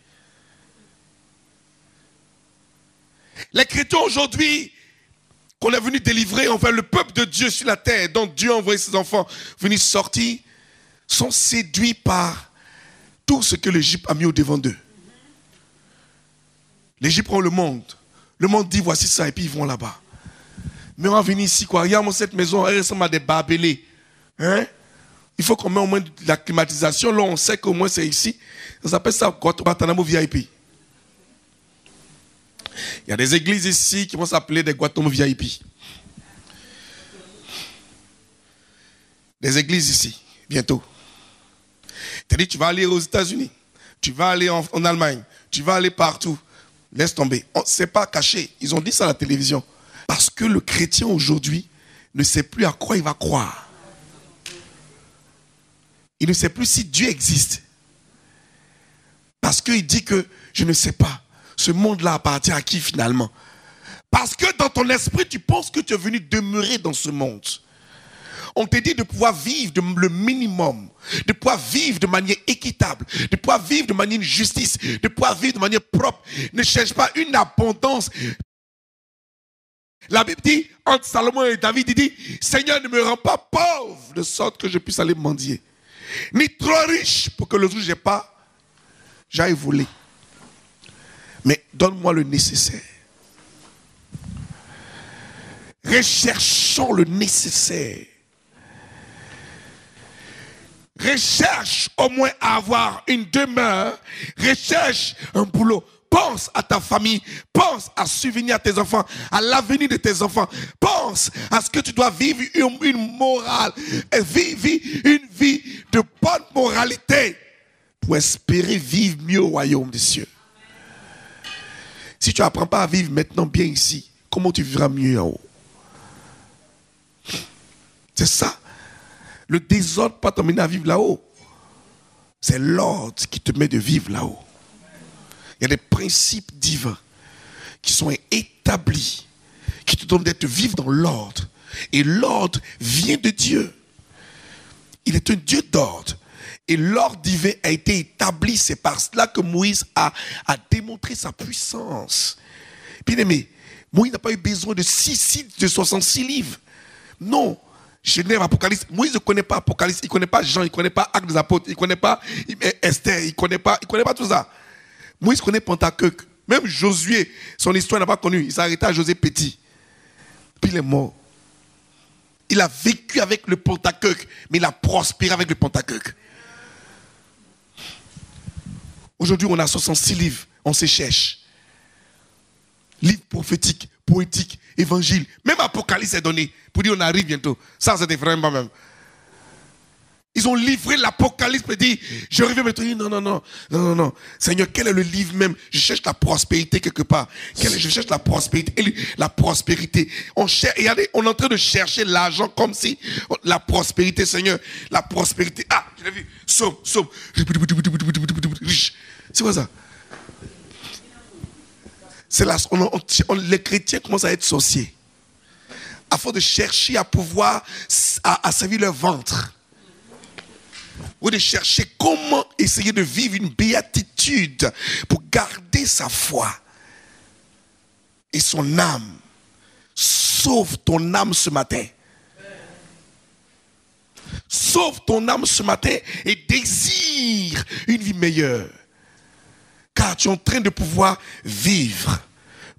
Les chrétiens aujourd'hui, qu'on est venu délivrer envers le peuple de Dieu sur la terre, dont Dieu a envoyé ses enfants venir sortir, sont séduits par tout ce que l'Égypte a mis au devant d'eux. L'Égypte prend le monde. Le monde dit voici ça et puis ils vont là-bas. Mais on va venir ici quoi. Regarde cette maison, elle ressemble à des barbelés. Hein? Il faut qu'on mette au moins de la climatisation. Là, on sait qu'au moins c'est ici. On s'appelle ça Guantanamo VIP. Il y a des églises ici qui vont s'appeler des Guantanamo VIP. Des églises ici, bientôt. C'est-à-dire, tu vas aller aux États-Unis, tu vas aller en Allemagne, tu vas aller partout. Laisse tomber. Ce n'est pas caché. Ils ont dit ça à la télévision. Parce que le chrétien aujourd'hui ne sait plus à quoi il va croire. Il ne sait plus si Dieu existe. Parce qu'il dit que je ne sais pas. Ce monde-là appartient à qui finalement? Parce que dans ton esprit, tu penses que tu es venu demeurer dans ce monde. On te dit de pouvoir vivre le minimum, de pouvoir vivre de manière équitable, de pouvoir vivre de manière justice, de pouvoir vivre de manière propre. Ne cherche pas une abondance. La Bible dit, entre Salomon et David, il dit, Seigneur, ne me rends pas pauvre de sorte que je puisse aller mendier. Ni trop riche pour que le jour où je n'ai pas, j'aille voler. Mais donne-moi le nécessaire. Recherchons le nécessaire. Recherche au moins à avoir une demeure. Recherche un boulot. Pense à ta famille. Pense à subvenir à tes enfants, à l'avenir de tes enfants. Pense à ce que tu dois vivre une morale. Vivre une vie de bonne moralité pour espérer vivre mieux au royaume des cieux. Si tu n'apprends pas à vivre maintenant bien ici, comment tu vivras mieux en haut? C'est ça. Le désordre ne peut pas t'emmener à vivre là-haut. C'est l'ordre qui te met de vivre là-haut. Il y a des principes divins qui sont établis, qui te donnent d'être vivre dans l'ordre. Et l'ordre vient de Dieu. Il est un Dieu d'ordre. Et l'ordre divin a été établi. C'est par cela que Moïse a démontré sa puissance. Bien aimé, Moïse n'a pas eu besoin de 66 livres. Non. Genève, Apocalypse. Moïse ne connaît pas Apocalypse, il ne connaît pas Jean, il ne connaît pas Actes des Apôtres, il ne connaît pas Esther, il ne connaît pas tout ça. Moïse connaît Pentaceuque. Même Josué, son histoire n'a pas connu. Il s'est arrêté à José Petit. Puis il est mort. Il a vécu avec le Pentaceuque, mais il a prospéré avec le Pentaceuque. Aujourd'hui, on a 66 livres, on se cherche. Livres prophétiques, poétiques, évangiles. Même Apocalypse est donné pour dire on arrive bientôt. Ça, c'était vraiment même. Ils ont livré l'Apocalypse et dit, je reviens me dire, non. Seigneur, quel est le livre même? Je cherche la prospérité quelque part. Je cherche la prospérité. Et la prospérité. On est en train de chercher l'argent comme si la prospérité, Seigneur, la prospérité. Ah, je l'ai vu. Somme. C'est quoi ça? C'est là, les chrétiens commencent à être sorciers. Afin de chercher à pouvoir à servir leur ventre. Ou de chercher comment essayer de vivre une béatitude pour garder sa foi et son âme. Sauve ton âme ce matin. Sauve ton âme ce matin et désire une vie meilleure. Car tu es en train de pouvoir vivre,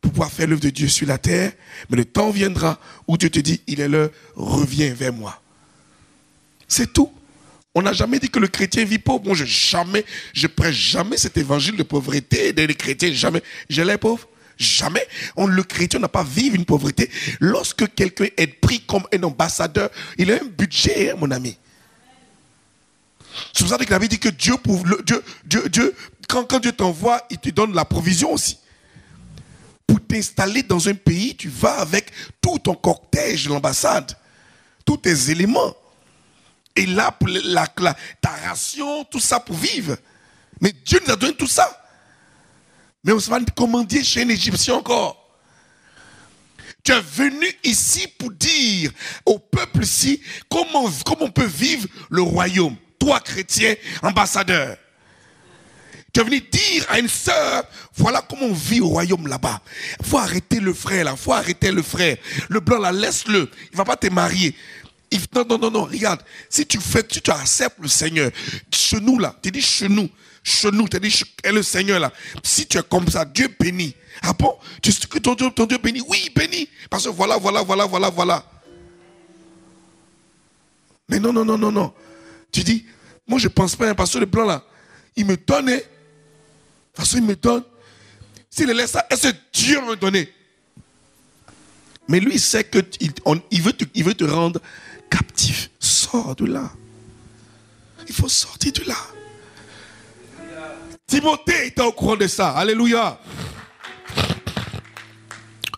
pour pouvoir faire l'œuvre de Dieu sur la terre. Mais le temps viendra où Dieu te dit, il est l'heure, reviens vers moi. C'est tout. On n'a jamais dit que le chrétien vit pauvre. Moi, je prêche jamais cet évangile de pauvreté des chrétiens. Jamais. Je l'ai pauvre. Jamais. Le chrétien n'a pas vivre une pauvreté. Lorsque quelqu'un est pris comme un ambassadeur, il a un budget, mon ami. C'est pour ça que la Bible dit que Dieu, quand Dieu t'envoie, il te donne la provision aussi. Pour t'installer dans un pays, tu vas avec tout ton cortège de l'ambassade, tous tes éléments. Et là, pour ta ration, tout ça pour vivre. Mais Dieu nous a donné tout ça. Mais on se va commander chez un Égyptien encore. Tu es venu ici pour dire au peuple ici comment on peut vivre le royaume. Toi, chrétien, ambassadeur. Tu es venu dire à une sœur, voilà comment on vit au royaume là-bas. Il faut arrêter le frère là, il faut arrêter le frère. Le blanc là, laisse-le. Il ne va pas te marier. Non, regarde. Si tu acceptes le Seigneur, chez nous là, tu dis chez nous, tu dis le Seigneur là. Si tu es comme ça, Dieu bénit. Ah bon? Tu sais que ton Dieu bénit? Oui, bénit. Parce que voilà. Mais non. Tu dis, moi je ne pense pas, parce que le blanc là, il me donne. Parce qu'il me donne. S'il laisse ça, est-ce que Dieu va me donner? Mais lui, il sait qu'il veut te rendre captif. Sors de là. Il faut sortir de là. Timothée était au courant de ça. Alléluia.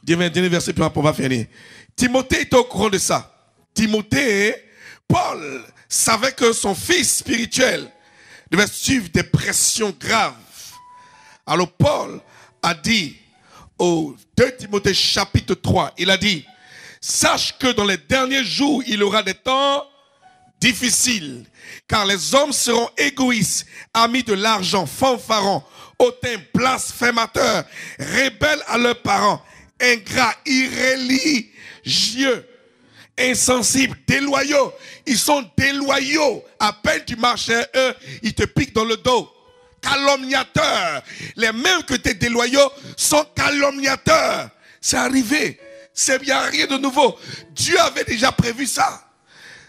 Dernier verset, puis on va finir. Timothée était au courant de ça. Paul savait que son fils spirituel devait suivre des pressions graves. Alors Paul a dit au 2 Timothée chapitre 3, il a dit, sache que dans les derniers jours, il y aura des temps difficiles, car les hommes seront égoïstes, amis de l'argent, fanfarons, hautains, blasphémateurs, rebelles à leurs parents, ingrats, irréligieux, insensibles, déloyaux. Ils sont déloyaux. À peine tu marches à eux, ils te piquent dans le dos. Calomniateurs. Les mêmes que tes déloyaux sont calomniateurs. C'est arrivé. Il n'y a rien de nouveau. Dieu avait déjà prévu ça.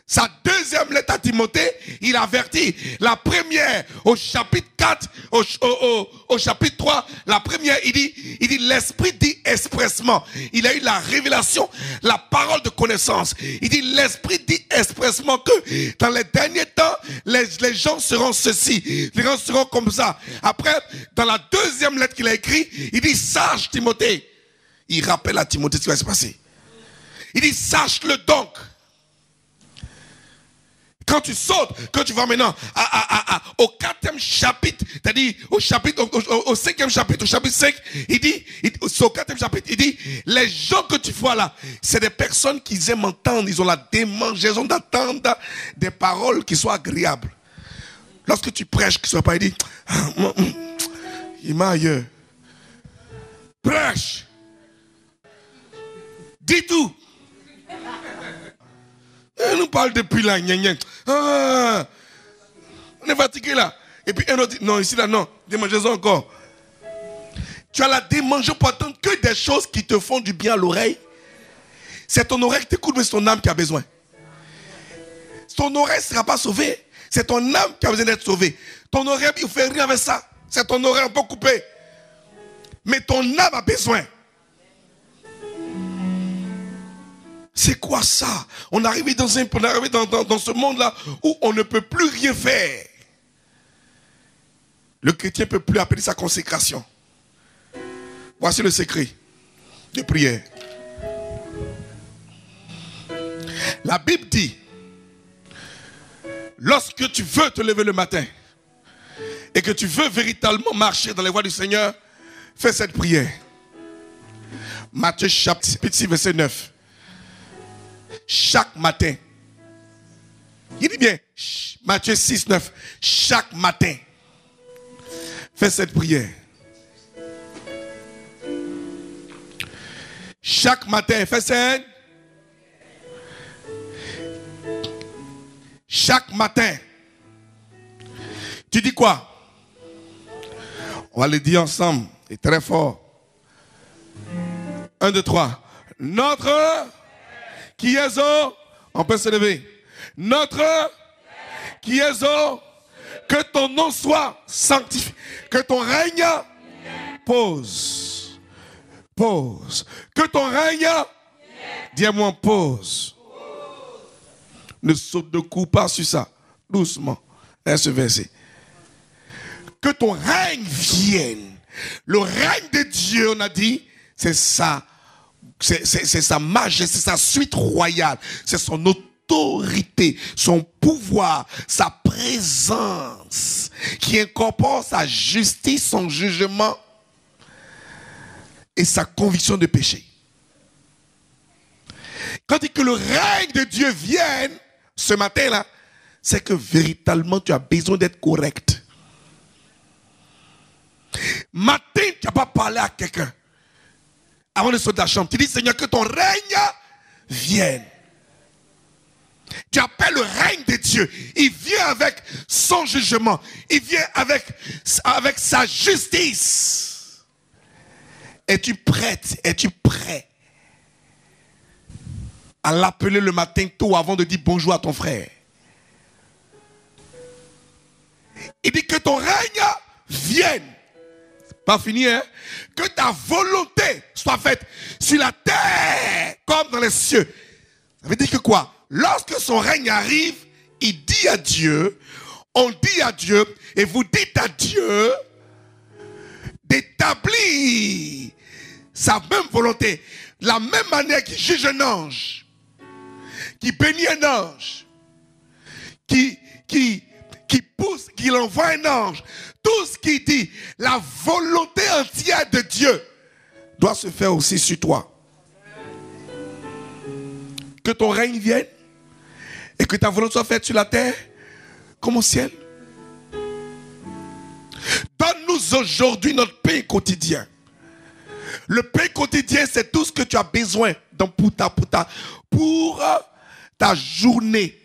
Sa deuxième lettre à Timothée, il avertit. La première, au chapitre 4, au chapitre 3, la première, il dit, l'Esprit dit expressement. Il a eu la révélation, la parole de connaissance. Il dit, l'Esprit dit expressement que dans les derniers temps, les gens seront ceci. Les gens seront comme ça. Après, dans la deuxième lettre qu'il a écrite, il dit, sache Timothée. Il rappelle à Timothée ce qui va se passer. Il dit, sache-le donc. Quand tu sautes, quand tu vas maintenant au 4e chapitre, c'est-à-dire au 5e chapitre, au chapitre 5, il dit, au 4e chapitre, il dit, les gens que tu vois là, c'est des personnes qui aiment entendre, ils ont la démangeaison d'attendre des paroles qui soient agréables. Lorsque tu prêches, qui ne soit pas, il dit, il m'a ailleurs. Prêche. Dis tout. On nous parle depuis là, on est fatigué là. Et puis un autre dit, non, ici là, non, démangeons encore. Tu as la démangeance pour attendre que des choses qui te font du bien à l'oreille. C'est ton oreille qui t'écoute, mais c'est ton âme qui a besoin. Ton oreille ne sera pas sauvée. C'est ton âme qui a besoin d'être sauvée. Ton oreille, il ne fait rien avec ça. C'est ton oreille un peu coupée. Mais ton âme a besoin. C'est quoi ça? On est arrivé dans ce monde-là où on ne peut plus rien faire. Le chrétien ne peut plus appeler sa consécration. Voici le secret de prière. La Bible dit, lorsque tu veux te lever le matin et que tu veux véritablement marcher dans les voies du Seigneur, fais cette prière. Matthieu chapitre 6, verset 9. Chaque matin. Il dit bien, Matthieu 6, 9. Chaque matin. Fais cette prière. Chaque matin, fais cette. Chaque matin. Tu dis quoi? On va le dire ensemble. Et très fort. 1, 2, 3. Notre qui est au. On peut se lever. Notre qui est au. Que ton nom soit sanctifié. Que ton règne pose. Pose. Que ton règne. Dis-moi pose. Ne saute de coup pas sur ça. Doucement. Ce verset. Que ton règne vienne. Le règne de Dieu, on a dit, c'est ça. C'est sa majesté, c'est sa suite royale. C'est son autorité, son pouvoir, sa présence qui incorpore sa justice, son jugement et sa conviction de péché. Quand il dit que le règne de Dieu vienne ce matin-là, c'est que véritablement tu as besoin d'être correct. Matin, tu n'as pas parlé à quelqu'un avant de sortir de la chambre. Tu dis, Seigneur, que ton règne vienne. Tu appelles le règne de Dieu. Il vient avec son jugement. Il vient avec sa justice. Es-tu prête? Es-tu prêt à l'appeler le matin tôt avant de dire bonjour à ton frère? Il dit que ton règne vienne. Pas fini, hein? Que ta volonté soit faite sur la terre comme dans les cieux. Ça veut dire que quoi? Lorsque son règne arrive, il dit à Dieu, on dit à Dieu, et vous dites à Dieu d'établir sa même volonté. La même manière qu'il juge un ange, qui bénit un ange, qui pousse, qu'il envoie un ange. Tout ce qu'il dit, la volonté entière de Dieu doit se faire aussi sur toi. Que ton règne vienne et que ta volonté soit faite sur la terre comme au ciel. Donne-nous aujourd'hui notre pain quotidien. Le pain quotidien, c'est tout ce que tu as besoin pour ta journée.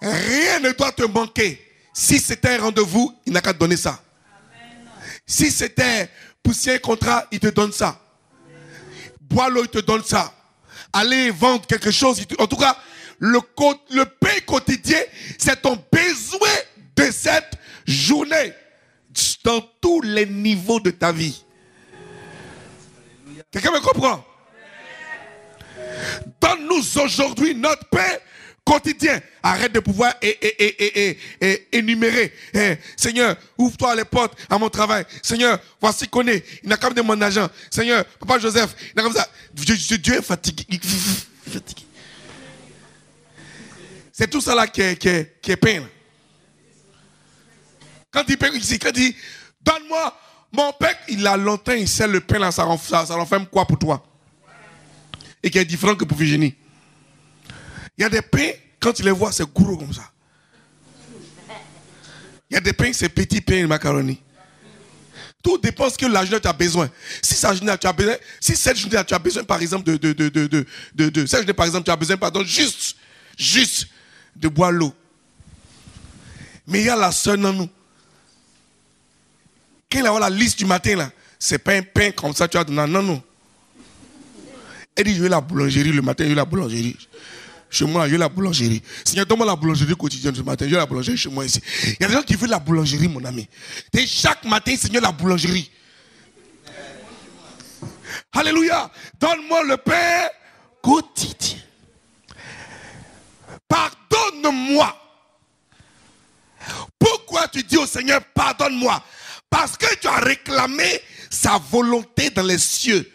Rien ne doit te manquer. Si c'était un rendez-vous, il n'a qu'à te donner ça. Amen. Si c'était pour signer un contrat, il te donne ça. Bois l'eau, il te donne ça. Aller vendre quelque chose, en tout cas, le pain quotidien, c'est ton besoin de cette journée. Dans tous les niveaux de ta vie. Quelqu'un me comprend? Donne-nous aujourd'hui notre pain quotidien. Arrête de pouvoir énumérer. Seigneur, ouvre-toi les portes à mon travail. Seigneur, voici qu'on est. Il n'a qu'à me demander mon agent. Seigneur, papa Joseph, il n'a comme ça. Dieu est fatigué. C'est tout ça là qui est peine. Quand il pain ici, quand il dit, donne-moi mon pain, il a longtemps, il sait le pain là, ça renferme quoi pour toi? Et qui est différent que pour Virginie. Il y a des pains, quand tu les vois, c'est gros comme ça. Il y a des pains, c'est petits pains de macaroni. Tout dépend de ce que la journée tu as besoin. Si cette journée tu as besoin, tu as besoin par exemple cette journée par exemple tu as besoin pardon juste de boire l'eau. Mais il y a la sœur dans nous. Quand il a la liste du matin là, c'est pas un pain comme ça tu as donné non. Elle dit je vais à la boulangerie le matin, je vais à la boulangerie. Chez moi, je vais à la boulangerie. Seigneur, donne-moi la boulangerie quotidienne ce matin. Je vais à la boulangerie chez moi ici. Il y a des gens qui veulent la boulangerie, mon ami. Et chaque matin, Seigneur, la boulangerie. Alléluia. Donne-moi le pain quotidien. Pardonne-moi. Pourquoi tu dis au Seigneur, pardonne-moi? Parce que tu as réclamé sa volonté dans les cieux,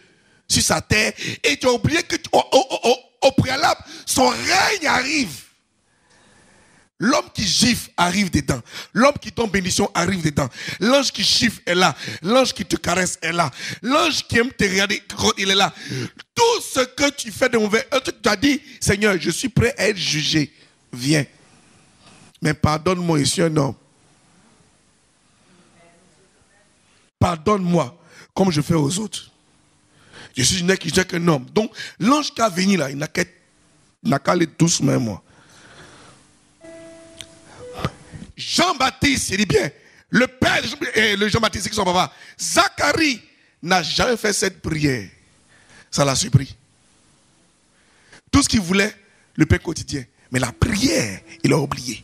sur sa terre, et tu as oublié que au préalable, son règne arrive. L'homme qui gifle arrive dedans. L'homme qui donne bénédiction arrive dedans. L'ange qui gifle est là. L'ange qui te caresse est là. L'ange qui aime te regarder, il est là. Tout ce que tu fais de mauvais, tu as dit, Seigneur, je suis prêt à être jugé. Viens. Mais pardonne-moi, je suis un homme. Pardonne-moi comme je fais aux autres. Je suis qu'un homme. Donc, l'ange qui a venu là, il n'a qu'à aller doucement, moi. Jean-Baptiste, il dit bien, le père de Jean-Baptiste, qui est son papa, Zacharie n'a jamais fait cette prière. Ça l'a surpris. Tout ce qu'il voulait, le pain quotidien. Mais la prière, il a oublié.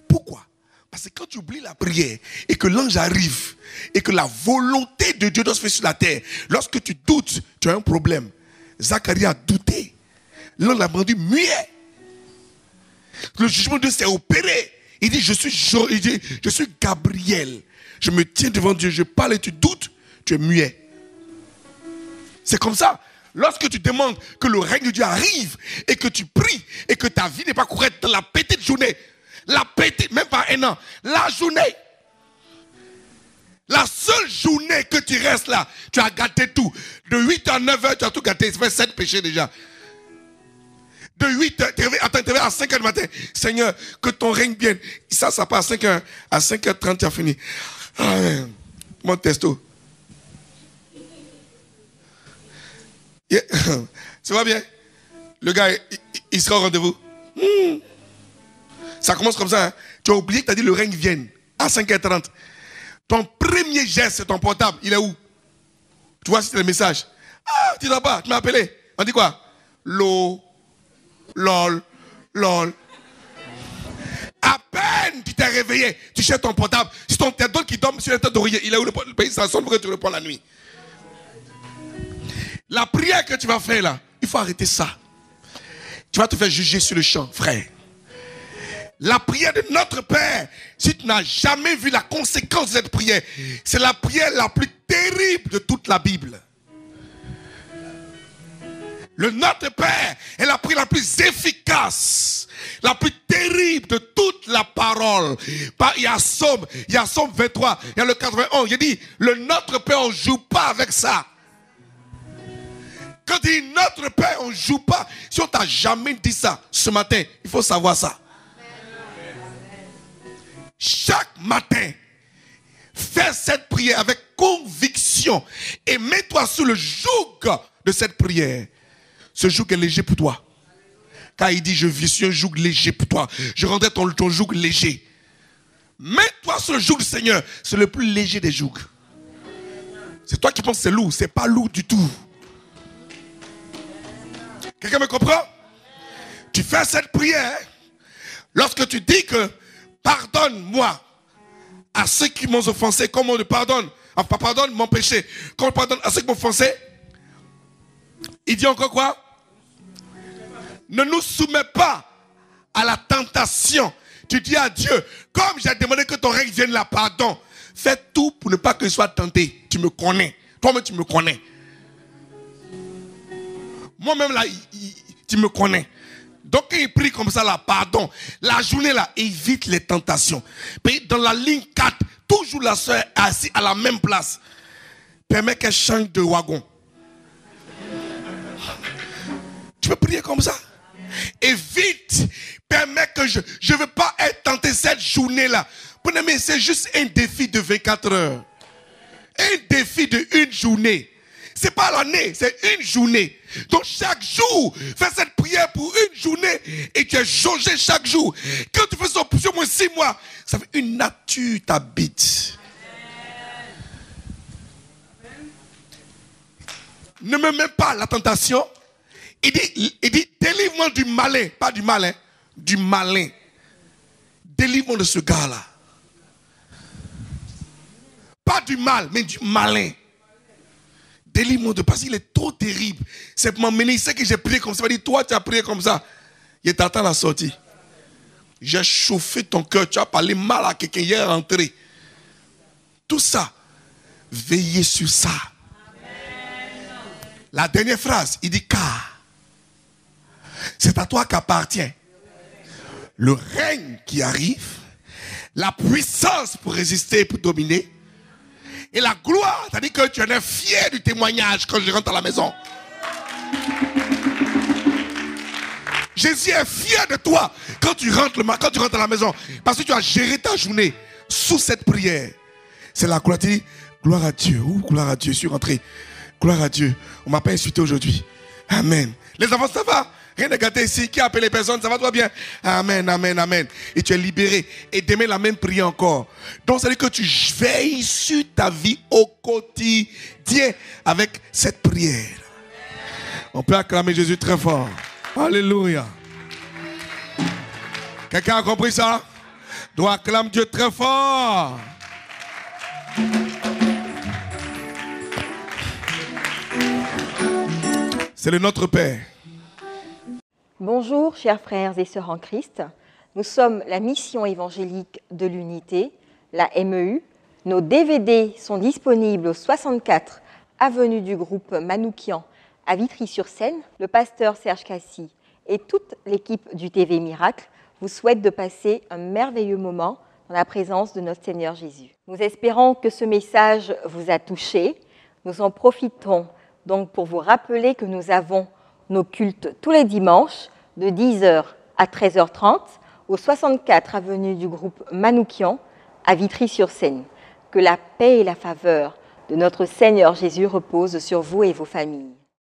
Pourquoi? Parce que quand tu oublies la prière et que l'ange arrive et que la volonté de Dieu doit se faire sur la terre, lorsque tu doutes, tu as un problème. Zacharie a douté. L'ange l'a rendu muet. Le jugement de Dieu s'est opéré. Il dit, je suis Gabriel. Je me tiens devant Dieu, je parle et tu doutes, tu es muet. C'est comme ça. Lorsque tu demandes que le règne de Dieu arrive et que tu pries et que ta vie n'est pas correcte dans la petite journée, même pas un an, la journée, la seule journée que tu restes là, tu as gâté tout. De 8 à 9 heures, tu as tout gâté. Ça fait 7 péchés déjà. De 8 heures, tu es réveillé à 5 heures du matin. Seigneur, que ton règne vienne. Ça passe à 5 heures. À 5h30, tu as fini. Amen. Mon testo. Yeah. Ça va bien? Le gars, il sera au rendez-vous. Ça commence comme ça. Hein? Tu as oublié que tu as dit le règne vienne. À 5h30. Ton premier geste, c'est ton portable. Il est où? Tu vois, c'est le message. Ah, tu n'as pas. Tu m'as appelé. On dit quoi? L'eau. Lol. À peine tu t'es réveillé, tu cherches ton portable. Si ton tête qui dorme sur la tête d'oreiller, il est où le pays? Ça sonne pour que tu le prends la nuit. La prière que tu vas faire là, il faut arrêter ça. Tu vas te faire juger sur le champ, frère. La prière de notre Père, si tu n'as jamais vu la conséquence de cette prière, c'est la prière la plus terrible de toute la Bible. Le Notre Père est la prière la plus efficace, la plus terrible de toute la parole. Il y a Somme 23, il y a le 91. Il dit, le Notre Père, on ne joue pas avec ça. Quand il dit Notre Père, on ne joue pas. Si on t'a jamais dit ça ce matin, il faut savoir ça. Chaque matin, fais cette prière avec conviction et mets-toi sous le joug de cette prière. Ce joug est léger pour toi. Car il dit, je suis un joug léger pour toi. Je rendrai ton joug léger. Mets-toi sur le joug du Seigneur. C'est le plus léger des jougs. C'est toi qui penses que c'est lourd. C'est pas lourd du tout. Quelqu'un me comprend? Tu fais cette prière. Lorsque tu dis que pardonne-moi à ceux qui m'ont offensé, comme on le pardonne. Enfin, pardonne mon péché. Comme on pardonne à ceux qui m'ont offensé. Il dit encore quoi? Ne nous soumets pas à la tentation. Tu dis à Dieu, comme j'ai demandé que ton règne vienne là, pardon. Fais tout pour ne pas que je sois tenté. Tu me connais. Toi-même, tu me connais. Moi-même là, tu me connais. Donc, quand il prie comme ça là, pardon. La journée là, évite les tentations. Puis, dans la ligne 4, toujours la soeur est assise à la même place. Permets qu'elle change de wagon. Tu peux prier comme ça. Et vite, permets que je ne veux pas être tenté cette journée-là. Pour ne mais c'est juste un défi de 24 heures. Un défi de une journée. C'est pas l'année, c'est une journée. Donc chaque jour, fais cette prière pour une journée et tu es changé chaque jour. Quand tu fais ça pour au moins 6 mois, ça fait une nature t'habite. Ne me mets pas la tentation. Il dit délivre-moi du malin, pas du malin, du malin. Délivre-moi de ce gars-là. Pas du mal, mais du malin. Délivre-moi de parce qu'il est trop terrible. C'est pour m'emmener. Il sait que j'ai prié comme ça. Il va dire, toi, tu as prié comme ça. Il t'attend à la sortie. J'ai chauffé ton cœur. Tu as parlé mal à quelqu'un. Il est rentré. Tout ça. Veillez sur ça. La dernière phrase, il dit car c'est à toi qu'appartient le règne qui arrive, la puissance pour résister, pour dominer, et la gloire. C'est-à-dire que tu en es fier du témoignage quand je rentre à la maison. Jésus est fier de toi quand tu rentres à la maison. Parce que tu as géré ta journée sous cette prière. C'est la gloire. Tu dis, gloire à Dieu. Ouh, gloire à Dieu. Je suis rentré. Gloire à Dieu. On ne m'a pas insulté aujourd'hui. Amen. Les enfants, ça va? Rien de gâté ici. Qui a appelé les personnes? Ça va toi bien? Amen, amen, amen. Et tu es libéré. Et demain, la même prière encore. Donc, ça veut dire que tu veilles sur ta vie au quotidien avec cette prière. On peut acclamer Jésus très fort. Alléluia. Quelqu'un a compris ça? Doit acclamer Dieu très fort. C'est le Notre Père. Bonjour, chers frères et sœurs en Christ. Nous sommes la mission évangélique de l'unité, la MEU. Nos DVD sont disponibles au 64 avenue du groupe Manoukian à Vitry-sur-Seine. Le pasteur Serge Cassi et toute l'équipe du TV Miracle vous souhaitent de passer un merveilleux moment dans la présence de notre Seigneur Jésus. Nous espérons que ce message vous a touché. Nous en profitons donc pour vous rappeler que nous avons nos cultes tous les dimanches de 10h à 13h30 au 64 avenue du groupe Manoukian à Vitry-sur-Seine. Que la paix et la faveur de notre Seigneur Jésus reposent sur vous et vos familles.